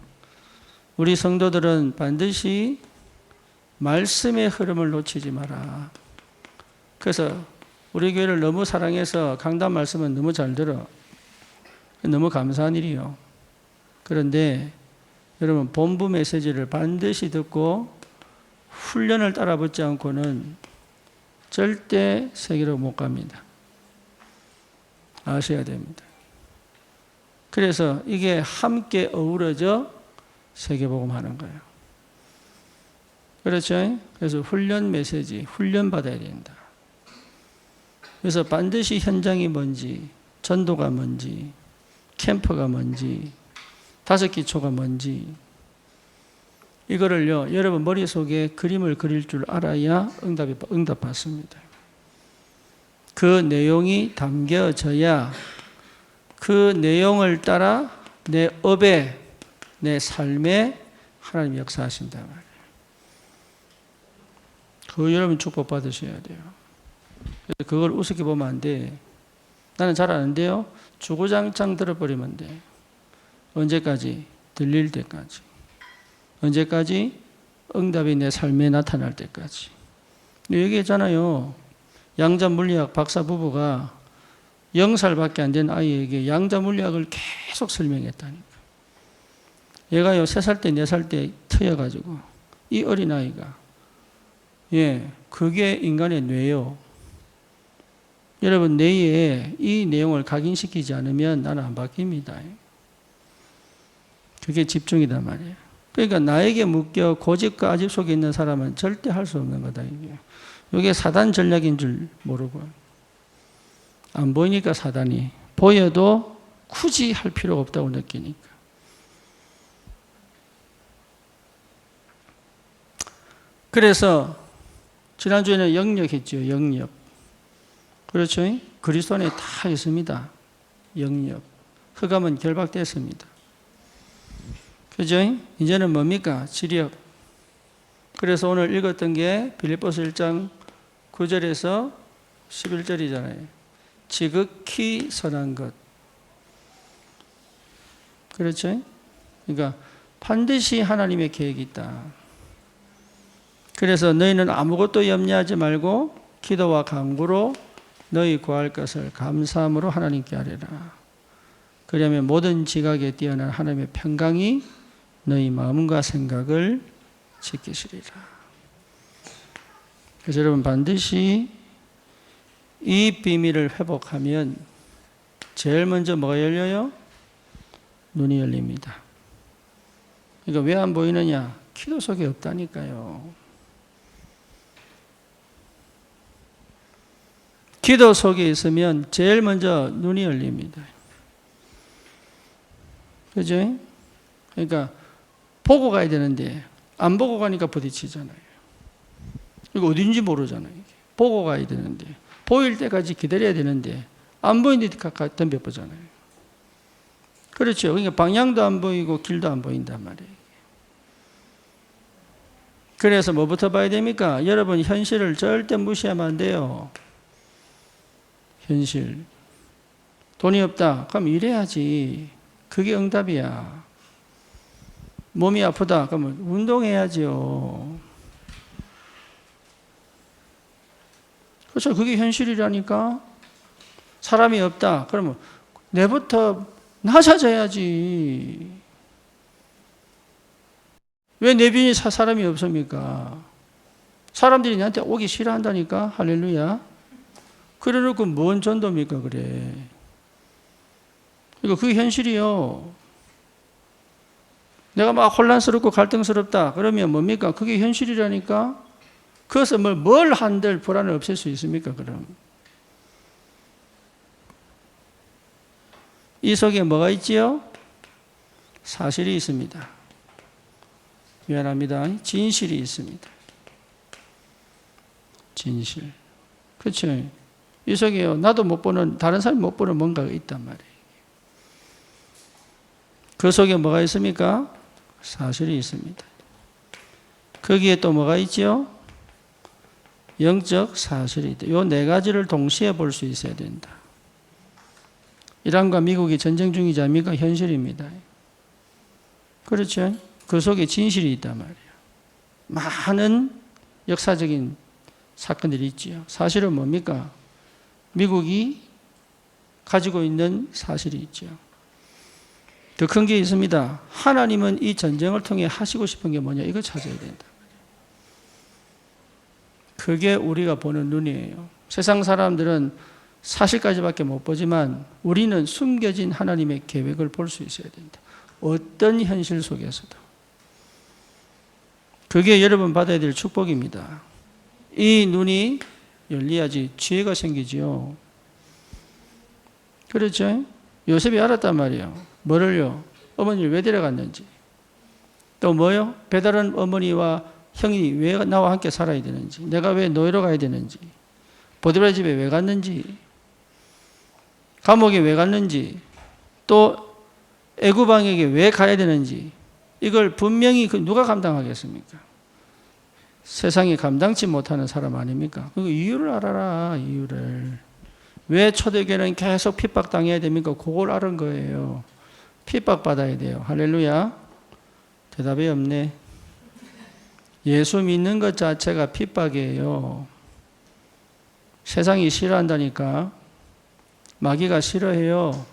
우리 성도들은 반드시 말씀의 흐름을 놓치지 마라. 그래서 우리 교회를 너무 사랑해서 강단 말씀은 너무 잘 들어. 너무 감사한 일이요. 그런데 여러분 본부 메시지를 반드시 듣고 훈련을 따라 붙지 않고는 절대 세계로 못 갑니다. 아셔야 됩니다. 그래서 이게 함께 어우러져 세계복음 하는 거예요. 그렇죠? 그래서 훈련 메시지, 훈련 받아야 된다. 그래서 반드시 현장이 뭔지, 전도가 뭔지, 캠프가 뭔지, 5기초가 뭔지, 이거를요, 여러분 머릿속에 그림을 그릴 줄 알아야 응답 받습니다. 그 내용이 담겨져야 그 내용을 따라 내 업에, 내 삶에 하나님 역사하신단 말이에요. 그 여러분 축복 받으셔야 돼요. 그걸 우습게 보면 안 돼. 나는 잘 아는데요. 주구장창 들어버리면 돼. 언제까지? 들릴 때까지. 언제까지? 응답이 내 삶에 나타날 때까지. 얘기했잖아요. 양자 물리학 박사 부부가 0살밖에 안 된 아이에게 양자 물리학을 계속 설명했다니까. 얘가요, 3살 때, 4살 때 트여가지고, 이 어린아이가, 예, 그게 인간의 뇌요. 여러분, 뇌에 이 내용을 각인시키지 않으면 나는 안 바뀝니다. 그게 집중이단 말이에요. 그러니까 나에게 묶여 고집과 아집 속에 있는 사람은 절대 할 수 없는 거다. 이게 사단 전략인 줄 모르고. 안 보이니까 사단이. 보여도 굳이 할 필요가 없다고 느끼니까. 그래서 지난주에는 영역했죠. 영역. 그렇죠? 그리스도 안에 다 있습니다. 영역. 흑암은 결박됐습니다. 그죠? 이제는 뭡니까? 지력. 그래서 오늘 읽었던 게 빌립보서 1장 9절에서 11절이잖아요. 지극히 선한 것. 그렇죠? 그러니까 반드시 하나님의 계획이 있다. 그래서 너희는 아무것도 염려하지 말고 기도와 간구로 너희 구할 것을 감사함으로 하나님께 아뢰라. 그러면 모든 지각에 뛰어난 하나님의 평강이 너희 마음과 생각을 지키시리라. 그래서 여러분 반드시 이 비밀을 회복하면 제일 먼저 뭐가 열려요? 눈이 열립니다. 그러니까 왜 안 보이느냐? 기도 속에 없다니까요. 기도 속에 있으면 제일 먼저 눈이 열립니다. 그죠? 그러니까 보고 가야 되는데 안 보고 가니까 부딪히잖아요. 이거 어딘지 모르잖아요. 보고 가야 되는데 보일 때까지 기다려야 되는데 안 보이는데 가까이 덤벼보잖아요. 그렇죠. 그러니까 방향도 안 보이고 길도 안 보인단 말이에요. 그래서 뭐부터 봐야 됩니까? 여러분 현실을 절대 무시하면 안 돼요. 현실. 돈이 없다. 그럼 일해야지. 그게 응답이야. 몸이 아프다. 그러면 운동해야지요. 그렇죠. 그게 현실이라니까. 사람이 없다. 그러면 내부터 낮아져야지. 왜 내 비전이 사람이 없습니까? 사람들이 나한테 오기 싫어한다니까. 할렐루야. 그래 놓고 뭔 전도입니까? 그래. 그게 현실이요. 내가 막 혼란스럽고 갈등스럽다. 그러면 뭡니까? 그게 현실이라니까. 그것을 뭘 한들 불안을 없앨 수 있습니까? 그럼. 이 속에 뭐가 있지요? 사실이 있습니다. 미안합니다. 진실이 있습니다. 진실. 그렇죠. 이 속에요. 나도 못 보는, 다른 사람이 못 보는 뭔가가 있단 말이에요. 그 속에 뭐가 있습니까? 사실이 있습니다. 거기에 또 뭐가 있죠? 영적 사실이 있다. 요 네 가지를 동시에 볼 수 있어야 된다. 이란과 미국이 전쟁 중이지 않습니까? 현실입니다. 그렇죠? 그 속에 진실이 있단 말이에요. 많은 역사적인 사건들이 있지요. 사실은 뭡니까? 미국이 가지고 있는 사실이 있죠. 더 큰 게 있습니다. 하나님은 이 전쟁을 통해 하시고 싶은 게 뭐냐? 이거 찾아야 된다. 그게 우리가 보는 눈이에요. 세상 사람들은 사실까지밖에 못 보지만 우리는 숨겨진 하나님의 계획을 볼 수 있어야 된다. 어떤 현실 속에서도. 그게 여러분 받아야 될 축복입니다. 이 눈이 열려야지 지혜가 생기지요. 그렇죠? 요셉이 알았단 말이에요. 뭐를요? 어머니를 왜 데려갔는지. 또 뭐요? 배다른 어머니와 형이 왜 나와 함께 살아야 되는지. 내가 왜 노예로 가야 되는지. 보디발 집에 왜 갔는지. 감옥에 왜 갔는지. 또 애구방에게 왜 가야 되는지. 이걸 분명히 누가 감당하겠습니까? 세상이 감당치 못하는 사람 아닙니까? 그 이유를 알아라. 이유를. 왜 초대교회는 계속 핍박당해야 됩니까? 그걸 아는 거예요. 핍박받아야 돼요. 할렐루야. 대답이 없네. 예수 믿는 것 자체가 핍박이에요. 세상이 싫어한다니까. 마귀가 싫어해요.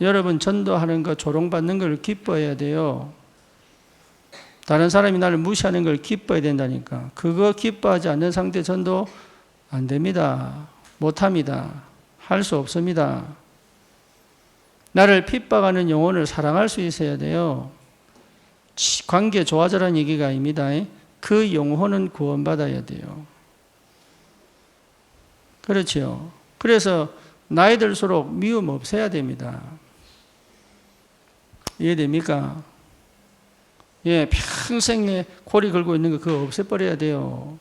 여러분 전도하는 거 조롱받는 걸 기뻐해야 돼요. 다른 사람이 나를 무시하는 걸 기뻐해야 된다니까. 그거 기뻐하지 않는 상태 전도 안 됩니다. 못합니다. 할 수 없습니다. 나를 핍박하는 영혼을 사랑할 수 있어야 돼요. 관계 좋아져라는 얘기가 아닙니다. 그 영혼은 구원받아야 돼요. 그렇죠. 그래서 나이 들수록 미움 없애야 됩니다. 이해됩니까? 예, 평생에 고리 걸고 있는 거 그거 없애버려야 돼요.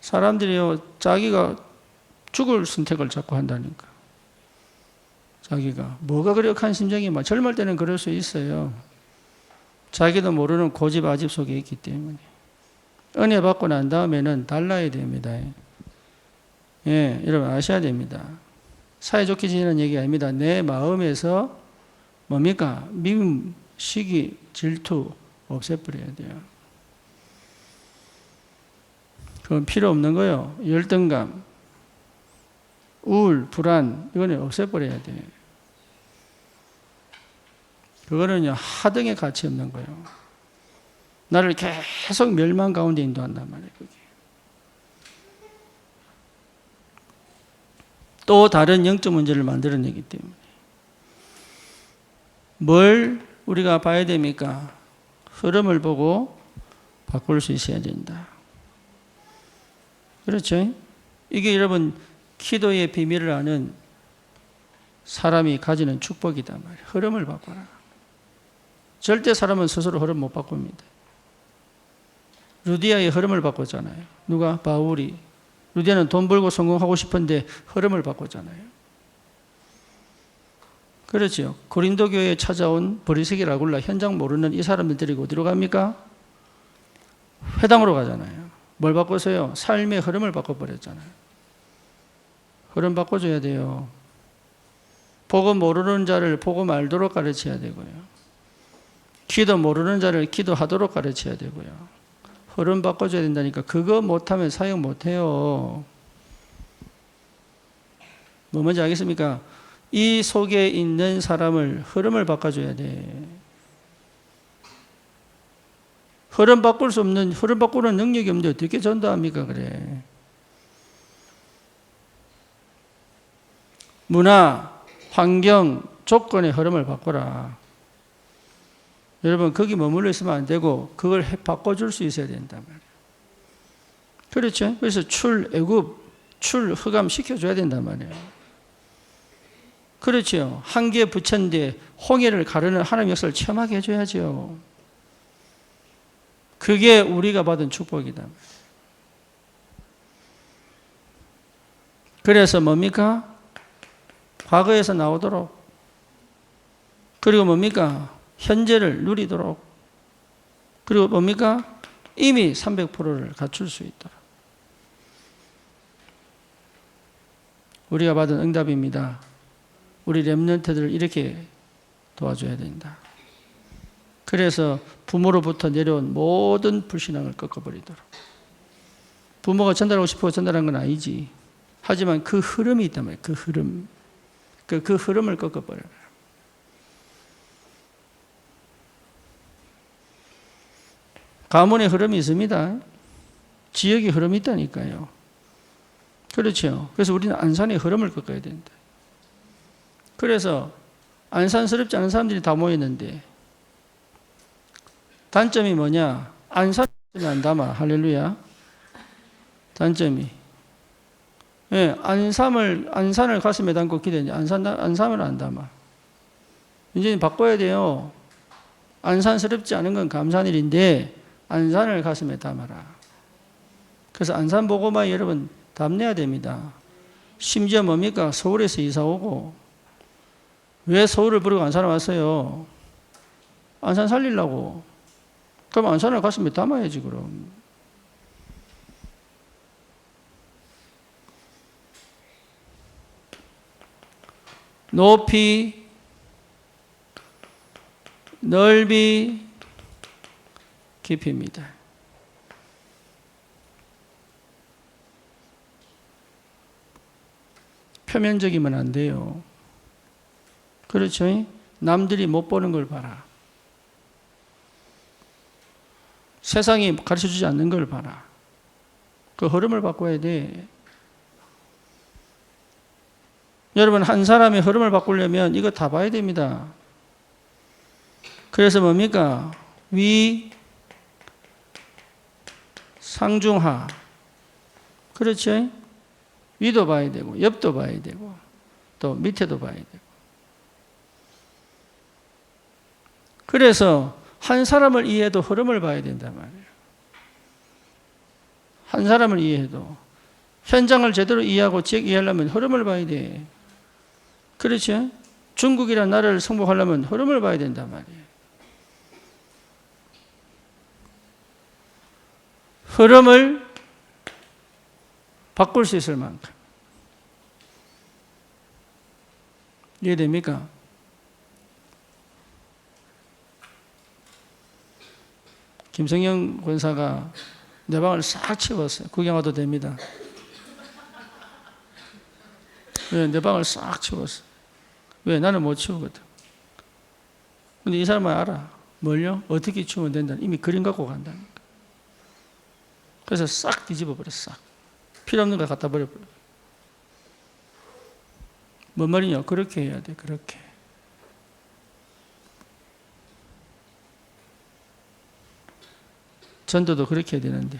사람들이요, 자기가 죽을 선택을 자꾸 한다니까. 자기가. 뭐가 그렇게 한 심정이 막 젊을 때는 그럴 수 있어요. 자기도 모르는 고집, 아집 속에 있기 때문에. 은혜 받고 난 다음에는 달라야 됩니다. 예, 여러분 아셔야 됩니다. 사이좋게 지내는 얘기 아닙니다. 내 마음에서 뭡니까? 미움, 시기, 질투 없애버려야 돼요. 그건 필요 없는 거예요. 열등감, 우울, 불안, 이거는 없애버려야 돼요. 그거는요, 하등의 가치 없는 거예요. 나를 계속 멸망 가운데 인도한단 말이에요, 그게. 또 다른 영적 문제를 만들어내기 때문에. 뭘 우리가 봐야 됩니까? 흐름을 보고 바꿀 수 있어야 된다. 그렇죠? 이게 여러분 기도의 비밀을 아는 사람이 가지는 축복이단 말이에요. 흐름을 바꿔라. 절대 사람은 스스로 흐름 못 바꿉니다. 루디아의 흐름을 바꿨잖아요. 누가? 바울이. 루디아는 돈 벌고 성공하고 싶은데 흐름을 바꿨잖아요. 그렇죠. 고린도 교회에 찾아온 브리스기 라굴라 현장 모르는 이 사람들 데리고 어디로 갑니까? 회당으로 가잖아요. 뭘 바꿔서요? 삶의 흐름을 바꿔버렸잖아요. 흐름 바꿔줘야 돼요. 복음 모르는 자를 복음 알도록 가르쳐야 되고요. 기도 모르는 자를 기도하도록 가르쳐야 되고요. 흐름 바꿔줘야 된다니까. 그거 못하면 사역 못해요. 뭐 뭔지 알겠습니까? 이 속에 있는 사람을 흐름을 바꿔줘야 돼. 흐름 바꿀 수 없는, 흐름 바꾸는 능력이 없는데 어떻게 전도합니까? 그래. 문화, 환경, 조건의 흐름을 바꿔라. 여러분, 거기 머물러 있으면 안 되고, 그걸 바꿔줄 수 있어야 된단 말이에요. 그렇죠? 그래서 애굽, 흑암 시켜줘야 된단 말이에요. 그렇죠. 한계에 부천데 홍해를 가르는 하나님의 역사를 체험하게 해줘야죠. 그게 우리가 받은 축복이다. 그래서 뭡니까? 과거에서 나오도록, 그리고 뭡니까? 현재를 누리도록, 그리고 뭡니까? 이미 300%를 갖출 수 있도록. 우리가 받은 응답입니다. 우리 렘넌트들을 이렇게 도와줘야 된다. 그래서 부모로부터 내려온 모든 불신앙을 꺾어버리도록. 부모가 전달하고 싶어 전달한 건 아니지. 하지만 그 흐름이 있단 말이에요. 그 흐름. 그 흐름을 꺾어버려요. 가문의 흐름이 있습니다. 지역의 흐름이 있다니까요. 그렇죠. 그래서 우리는 안산의 흐름을 꺾어야 된다. 그래서 안산스럽지 않은 사람들이 다 모였는데 단점이 뭐냐? 안산을 안 담아. 할렐루야. 단점이. 예, 안산을 가슴에 담고 기대는데 안산을 안 담아. 이제 바꿔야 돼요. 안산스럽지 않은 건 감사일인데 안산을 가슴에 담아라. 그래서 안산 보고만 여러분 담내야 됩니다. 심지어 뭡니까? 서울에서 이사 오고 왜 서울을 버리고 안산에 왔어요? 안산 살리려고. 그럼 안산을 가슴에 담아야지 그럼. 높이, 넓이, 깊이입니다. 표면적이면 안 돼요. 그렇죠? 남들이 못 보는 걸 봐라. 세상이 가르쳐주지 않는 걸 봐라. 그 흐름을 바꿔야 돼. 여러분, 한 사람의 흐름을 바꾸려면 이거 다 봐야 됩니다. 그래서 뭡니까? 위, 상중하. 그렇죠? 위도 봐야 되고, 옆도 봐야 되고, 또 밑에도 봐야 되고. 그래서 한 사람을 이해해도 흐름을 봐야 된단 말이에요. 한 사람을 이해해도. 현장을 제대로 이해하고 지역 이해하려면 흐름을 봐야 돼. 그렇죠? 중국이라는 나라를 승복하려면 흐름을 봐야 된단 말이에요. 흐름을 바꿀 수 있을 만큼. 이해됩니까? 김성영 권사가 내 방을 싹 치웠어요. 구경 와도 됩니다. 왜? 내 방을 싹 치웠어. 왜? 나는 못 치우거든. 근데 이 사람은 알아. 뭘요? 어떻게 치우면 된다. 이미 그림 갖고 간다니까. 그래서 싹 뒤집어 버렸어. 싹. 필요 없는 거 갖다 버려버려. 뭔 말이냐? 그렇게 해야 돼. 그렇게. 전도도 그렇게 해야 되는데.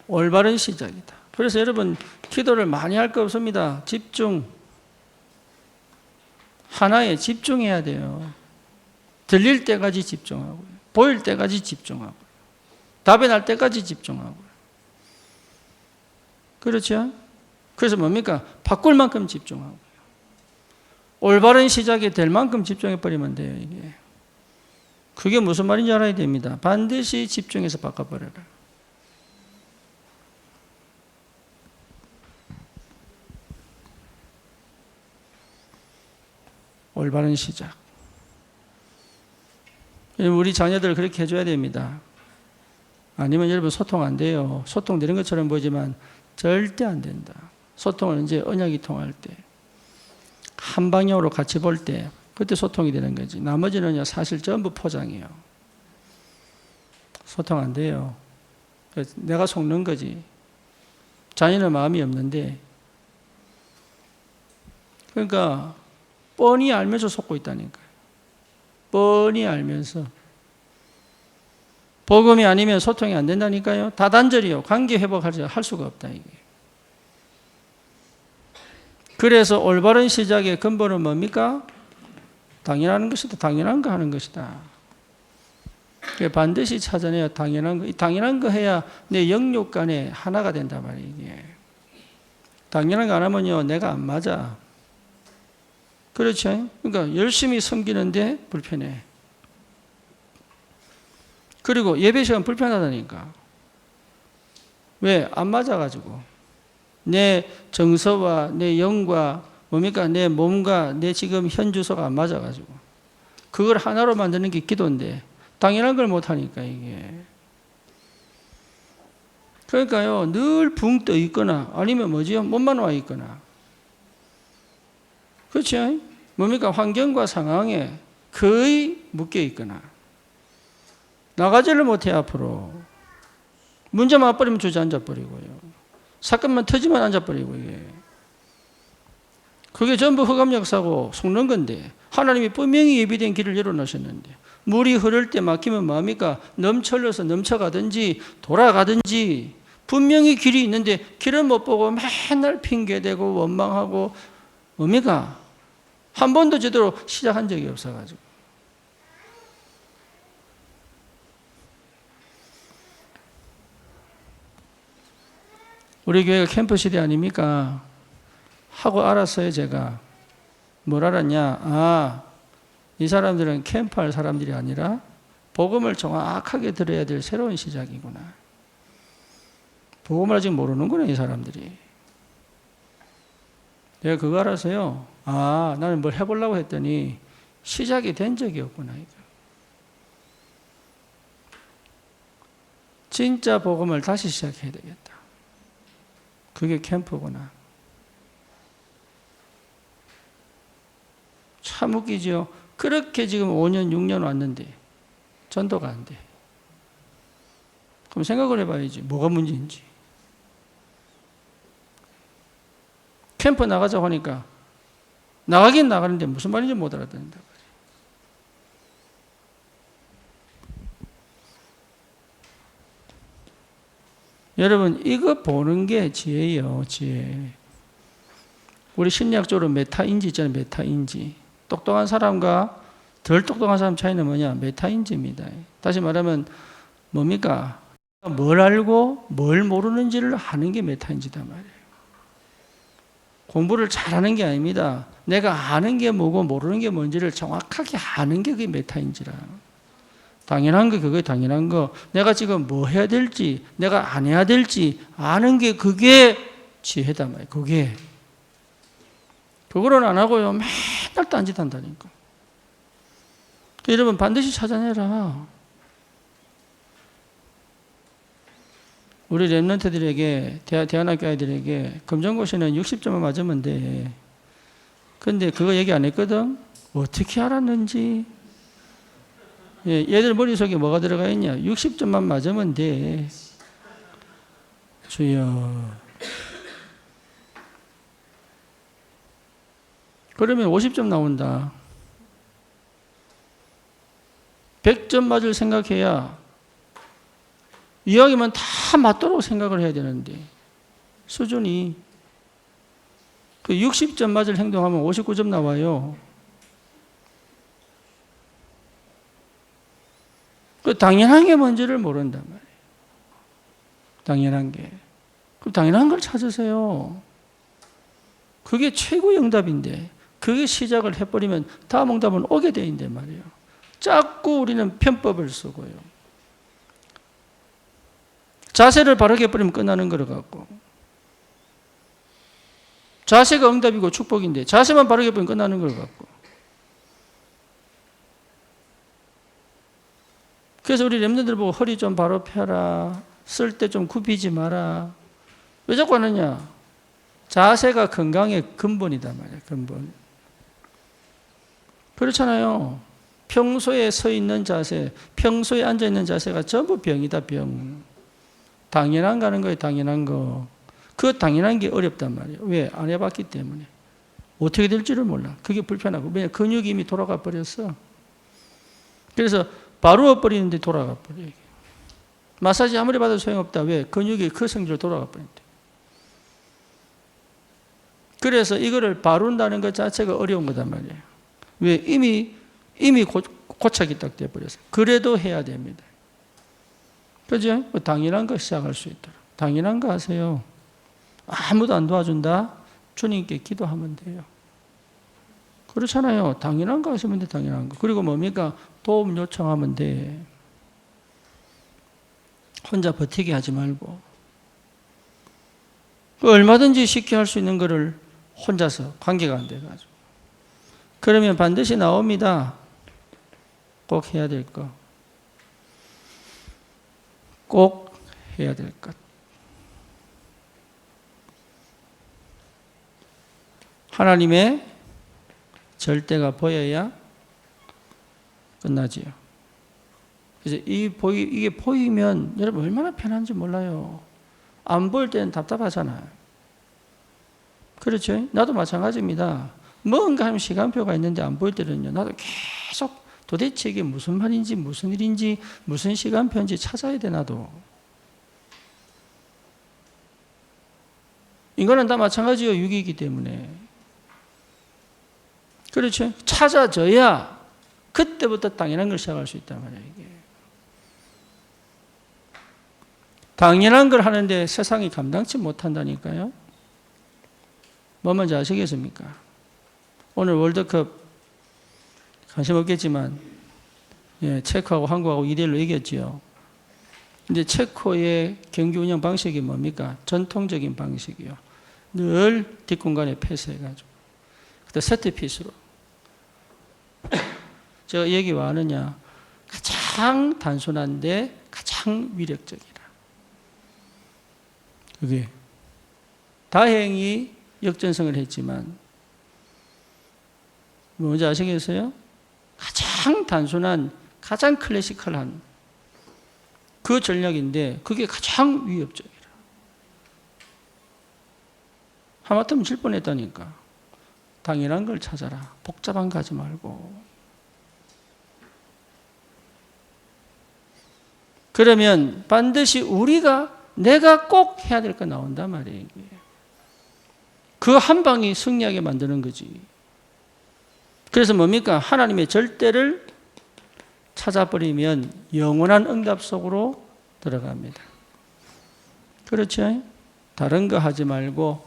올바른 시작이다. 그래서 여러분, 기도를 많이 할 거 없습니다. 집중. 하나에 집중해야 돼요. 들릴 때까지 집중하고요. 보일 때까지 집중하고요. 답이 날 때까지 집중하고요. 그렇죠? 그래서 뭡니까? 바꿀 만큼 집중하고요. 올바른 시작이 될 만큼 집중해버리면 돼요, 이게. 그게 무슨 말인지 알아야 됩니다. 반드시 집중해서 바꿔버려라. 올바른 시작. 우리 자녀들 그렇게 해줘야 됩니다. 아니면 여러분 소통 안 돼요. 소통 되는 것처럼 보이지만 절대 안 된다. 소통은 이제 언약이 통할 때, 한 방향으로 같이 볼 때, 그때 소통이 되는 거지. 나머지는요, 사실 전부 포장이에요. 소통 안 돼요. 내가 속는 거지. 자녀는 마음이 없는데, 그러니까 뻔히 알면서 속고 있다니까요. 뻔히 알면서. 복음이 아니면 소통이 안 된다니까요. 다단절이요. 관계 회복할 수가 없다, 이게. 그래서 올바른 시작의 근본은 뭡니까? 당연한 것이다. 당연한 거 하는 것이다. 반드시 찾아내야 당연한 거. 당연한 거 해야 내 영육 간에 하나가 된단 말이에요, 이게. 당연한 거 안 하면요, 내가 안 맞아. 그렇죠? 그러니까 열심히 섬기는데 불편해. 그리고 예배 시간 불편하다니까. 왜? 안 맞아가지고. 내 정서와 내 영과 뭡니까? 내 몸과 내 지금 현 주소가 안 맞아가지고. 그걸 하나로 만드는 게 기도인데 당연한 걸 못하니까 이게. 그러니까요, 늘 붕 떠 있거나 아니면 뭐지요? 몸만 와 있거나. 그렇죠? 뭡니까? 환경과 상황에 거의 묶여 있거나. 나가지를 못해, 앞으로. 문제만 와버리면 주저앉아 버리고요. 사건만 터지면 앉아버리고, 이게. 그게 전부 흑암 역사고 속는 건데, 하나님이 분명히 예비된 길을 열어놓으셨는데, 물이 흐를 때 막히면 뭐합니까? 넘쳐흘러서 넘쳐가든지 돌아가든지 분명히 길이 있는데 길을 못 보고 맨날 핑계대고 원망하고 뭡니까? 한 번도 제대로 시작한 적이 없어가지고. 우리 교회가 캠프 시대 아닙니까? 하고 알았어요, 제가. 뭘 알았냐? 아, 이 사람들은 캠프할 사람들이 아니라 복음을 정확하게 들어야 될 새로운 시작이구나. 복음을 아직 모르는구나, 이 사람들이. 내가 그거 알아서요. 아, 나는 뭘 해보려고 했더니 시작이 된 적이 없구나, 이거. 진짜 복음을 다시 시작해야 되겠다. 그게 캠프구나. 참 웃기죠. 그렇게 지금 5년, 6년 왔는데 전도가 안 돼. 그럼 생각을 해봐야지. 뭐가 문제인지. 캠프 나가자고 하니까 나가긴 나가는데 무슨 말인지 못 알아듣는다. 여러분, 이거 보는 게 지혜예요, 지혜. 우리 심리학적으로 메타인지 있잖아요, 메타인지. 똑똑한 사람과 덜 똑똑한 사람 차이는 뭐냐? 메타인지입니다. 다시 말하면 뭡니까? 뭘 알고 뭘 모르는지를 아는 게 메타인지다 말이에요. 공부를 잘하는 게 아닙니다. 내가 아는 게 뭐고 모르는 게 뭔지를 정확하게 아는 게 그게 메타인지라. 당연한 거, 그게 당연한 거. 내가 지금 뭐 해야 될지, 내가 안 해야 될지 아는 게 그게 지혜다 말이에요. 그게. 그거는 안 하고요. 맨날 딴짓한다니까. 여러분 반드시 찾아내라. 우리 랩런트들에게, 대안학교 아이들에게 검정고시는 60점을 맞으면 돼. 근데 그거 얘기 안 했거든? 어떻게 알았는지. 얘들 머릿속에 뭐가 들어가 있냐? 60점만 맞으면 돼. 주여. 그러면 50점 나온다. 100점 맞을 생각해야 이야기만 다 맞도록 생각을 해야 되는데 수준이 그 60점 맞을 행동하면 59점 나와요. 그 당연한 게 뭔지를 모른단 말이에요. 당연한 게. 그럼 당연한 걸 찾으세요. 그게 최고의 응답인데 그게 시작을 해버리면 다음 응답은 오게 돼 있는데 말이에요. 자꾸 우리는 편법을 쓰고요. 자세를 바르게 해버리면 끝나는 걸 갖고. 자세가 응답이고 축복인데 자세만 바르게 해버리면 끝나는 걸 갖고. 그래서 우리 렘너들 보고 허리 좀 바로 펴라. 쓸 때 좀 굽히지 마라. 왜 자꾸 하느냐? 자세가 건강의 근본이단 말이에요. 근본. 그렇잖아요. 평소에 서 있는 자세, 평소에 앉아 있는 자세가 전부 병이다, 병. 당연한 거 하는 거예요, 당연한 거. 그 당연한 게 어렵단 말이에요. 왜? 안 해봤기 때문에. 어떻게 될지를 몰라. 그게 불편하고. 왜냐? 근육이 이미 돌아가 버렸어. 그래서 바로 버리는데 돌아가 버려요. 마사지 아무리 받아도 소용없다. 왜? 근육이 그 성질로 돌아가 버린대. 그래서 이거를 바른다는 것 자체가 어려운 거단 말이에요. 왜? 이미 고착이 딱 돼버렸어요. 그래도 해야 됩니다. 그죠? 당연한 거 시작할 수 있도록. 당연한 거 하세요. 아무도 안 도와준다? 주님께 기도하면 돼요. 그렇잖아요. 당연한 거 하시면 돼, 당연한 거. 그리고 뭡니까? 도움 요청하면 돼. 혼자 버티게 하지 말고. 얼마든지 쉽게 할 수 있는 거를 혼자서 관계가 안 돼가지고. 그러면 반드시 나옵니다. 꼭 해야 될 거. 꼭 해야 될 것. 하나님의 절대가 보여야 끝나지요. 그래서 이게 보이면 여러분 얼마나 편한지 몰라요. 안 보일 때는 답답하잖아요. 그렇죠? 나도 마찬가지입니다. 뭔가 하면 시간표가 있는데 안 보일 때는요. 나도 계속 도대체 이게 무슨 말인지 무슨 일인지 무슨 시간표인지 찾아야 돼 나도. 인간은 다 마찬가지예요. 육이기 때문에. 그렇죠? 찾아져야 그때부터 당연한 걸 시작할 수 있단 말이에요. 이게. 당연한 걸 하는데 세상이 감당치 못한다니까요. 뭐 뭔지 아시겠습니까? 오늘 월드컵 관심 없겠지만 체코하고 한국하고 2대1로 이겼죠. 근데 체코의 경기 운영 방식이 뭡니까? 전통적인 방식이요. 늘 뒷공간에 패스해가지고 그때 세트피스로. 제가 얘기 왜 하느냐? 가장 단순한데 가장 위력적이라. 그게 다행히 역전승을 했지만 뭔지 아시겠어요? 가장 단순한 가장 클래시컬한 그 전략인데 그게 가장 위협적이라. 하마터면 질 뻔했다니까. 당연한 걸 찾아라. 복잡한 거 하지 말고. 그러면 반드시 내가 꼭 해야 될 거 나온단 말이에요. 그 한 방이 승리하게 만드는 거지. 그래서 뭡니까? 하나님의 절대를 찾아버리면 영원한 응답 속으로 들어갑니다. 그렇죠? 다른 거 하지 말고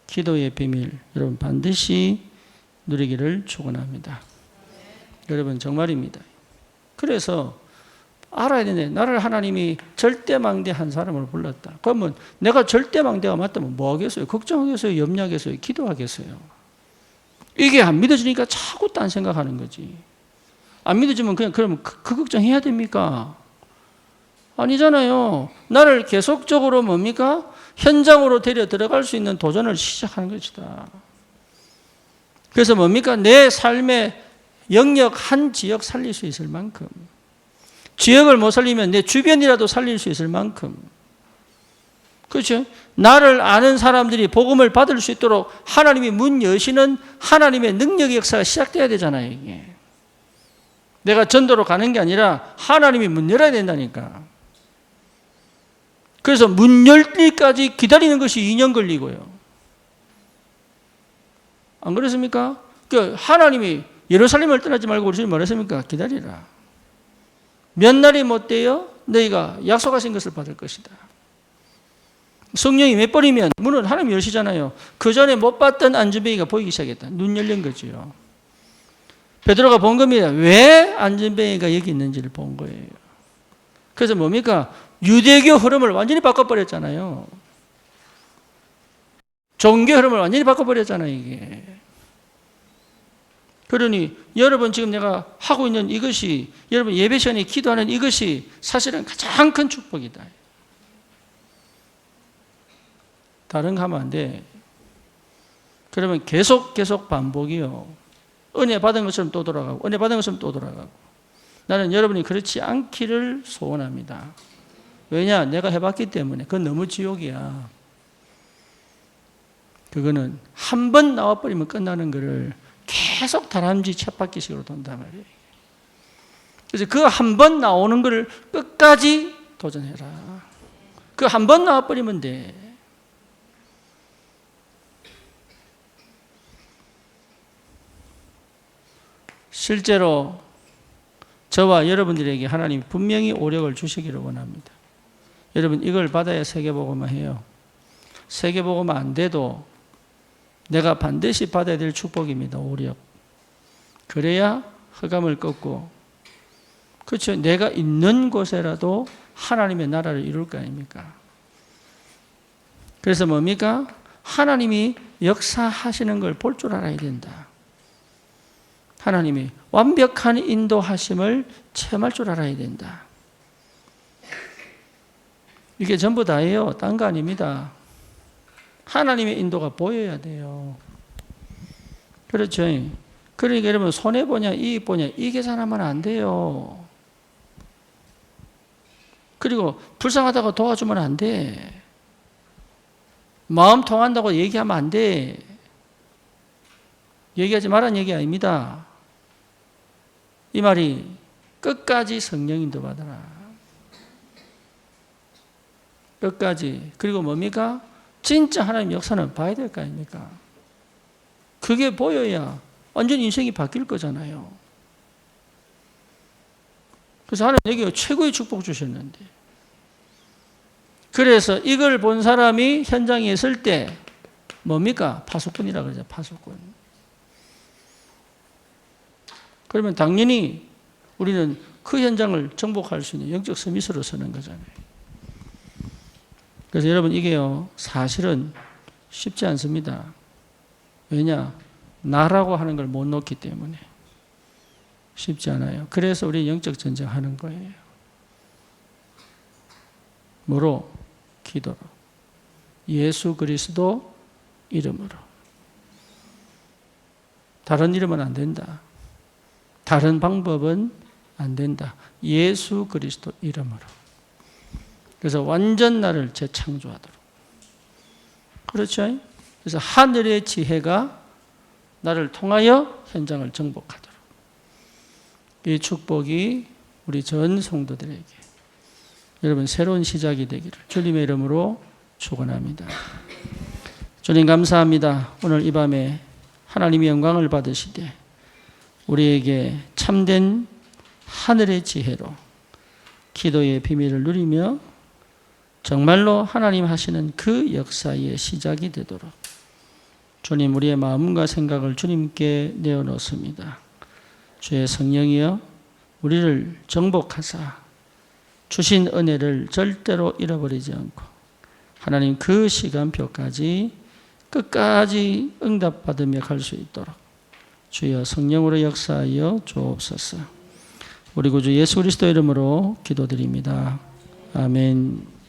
기도의 비밀 여러분 반드시 누리기를 축원합니다. 여러분 정말입니다. 그래서 알아야 되네. 나를 하나님이 절대망대 한 사람을 불렀다. 그러면 내가 절대망대가 맞다면 뭐 하겠어요? 걱정하겠어요? 염려하겠어요? 기도하겠어요? 이게 안 믿어지니까 자꾸 딴 생각하는 거지. 안 믿어지면 그러면 그 걱정해야 됩니까? 아니잖아요. 나를 계속적으로 뭡니까? 현장으로 데려 들어갈 수 있는 도전을 시작하는 것이다. 그래서 뭡니까? 내 삶의 영역 한 지역 살릴 수 있을 만큼, 지역을 못 살리면 내 주변이라도 살릴 수 있을 만큼, 그렇죠? 나를 아는 사람들이 복음을 받을 수 있도록 하나님이 문 여시는 하나님의 능력의 역사가 시작돼야 되잖아요. 이게. 내가 전도로 가는 게 아니라 하나님이 문 열어야 된다니까. 그래서 문 열 때까지 기다리는 것이 2년 걸리고요. 안 그렇습니까? 하나님이 예루살렘을 떠나지 말고 우리 주님 뭐랬습니까? 기다리라. 몇 날이 못 돼요? 너희가 약속하신 것을 받을 것이다. 성령이 몇 번이면 문은 하나님이 여시잖아요. 그 전에 못 봤던 안전뱅이가 보이기 시작했다. 눈 열린 거지요. 베드로가 본 겁니다. 왜 안전뱅이가 여기 있는지를 본 거예요. 그래서 뭡니까? 유대교 흐름을 완전히 바꿔버렸잖아요. 종교 흐름을 완전히 바꿔버렸잖아요, 이게. 그러니 여러분 지금 내가 하고 있는 이것이, 여러분 예배 시간에 기도하는 이것이 사실은 가장 큰 축복이다. 다른 거 하면 안 돼. 그러면 계속 반복이요. 은혜 받은 것처럼 또 돌아가고, 은혜 받은 것처럼 또 돌아가고. 나는 여러분이 그렇지 않기를 소원합니다. 왜냐? 내가 해봤기 때문에. 그건 너무 지옥이야. 그거는 한 번 나와버리면 끝나는 거를 계속 다람쥐 쳇바퀴식으로 돈단 말이에요. 그래서 그 한 번 나오는 거를 끝까지 도전해라. 그 한 번 나와버리면 돼. 실제로 저와 여러분들에게 하나님 분명히 오력을 주시기를 원합니다. 여러분 이걸 받아야 세계복음화 해요. 세계복음화 안 돼도 내가 반드시 받아야 될 축복입니다. 오력. 그래야 흑암을 꺾고, 그렇죠. 내가 있는 곳에라도 하나님의 나라를 이룰 거 아닙니까? 그래서 뭡니까? 하나님이 역사하시는 걸 볼 줄 알아야 된다. 하나님이 완벽한 인도하심을 체험할 줄 알아야 된다. 이게 전부 다예요. 딴 거 아닙니다. 하나님의 인도가 보여야 돼요. 그렇죠. 그러니까 여러분 손해보냐 이익 보냐 이 계산하면 안 돼요. 그리고 불쌍하다고 도와주면 안 돼. 마음 통한다고 얘기하면 안 돼. 얘기하지 말란 얘기 아닙니다. 이 말이 끝까지 성령 인도 받아라. 끝까지. 그리고 뭡니까? 진짜 하나님 역사는 봐야 될 거 아닙니까? 그게 보여야 완전 인생이 바뀔 거잖아요. 그래서 하나님 최고의 축복 주셨는데. 그래서 이걸 본 사람이 현장에 있을 때 뭡니까? 파수꾼이라고 그러죠. 파수꾼. 그러면 당연히 우리는 그 현장을 정복할 수 있는 영적 서밋으로 서는 거잖아요. 그래서 여러분 이게요 사실은 쉽지 않습니다. 왜냐? 나라고 하는 걸 못 놓기 때문에 쉽지 않아요. 그래서 우리 영적 전쟁하는 거예요. 뭐로? 기도로. 예수 그리스도 이름으로. 다른 이름은 안 된다. 다른 방법은 안 된다. 예수 그리스도 이름으로. 그래서 완전 나를 재창조하도록. 그렇죠? 그래서 하늘의 지혜가 나를 통하여 현장을 정복하도록. 이 축복이 우리 전 성도들에게 여러분 새로운 시작이 되기를 주님의 이름으로 축원합니다. 주님 감사합니다. 오늘 이 밤에 하나님의 영광을 받으시되 우리에게 참된 하늘의 지혜로 기도의 비밀을 누리며 정말로 하나님 하시는 그 역사의 시작이 되도록 주님 우리의 마음과 생각을 주님께 내어놓습니다. 주의 성령이여 우리를 정복하사 주신 은혜를 절대로 잃어버리지 않고 하나님 그 시간표까지 끝까지 응답받으며 갈 수 있도록 주여 성령으로 역사하여 주옵소서. 우리 구주 예수 그리스도 이름으로 기도드립니다. 아멘.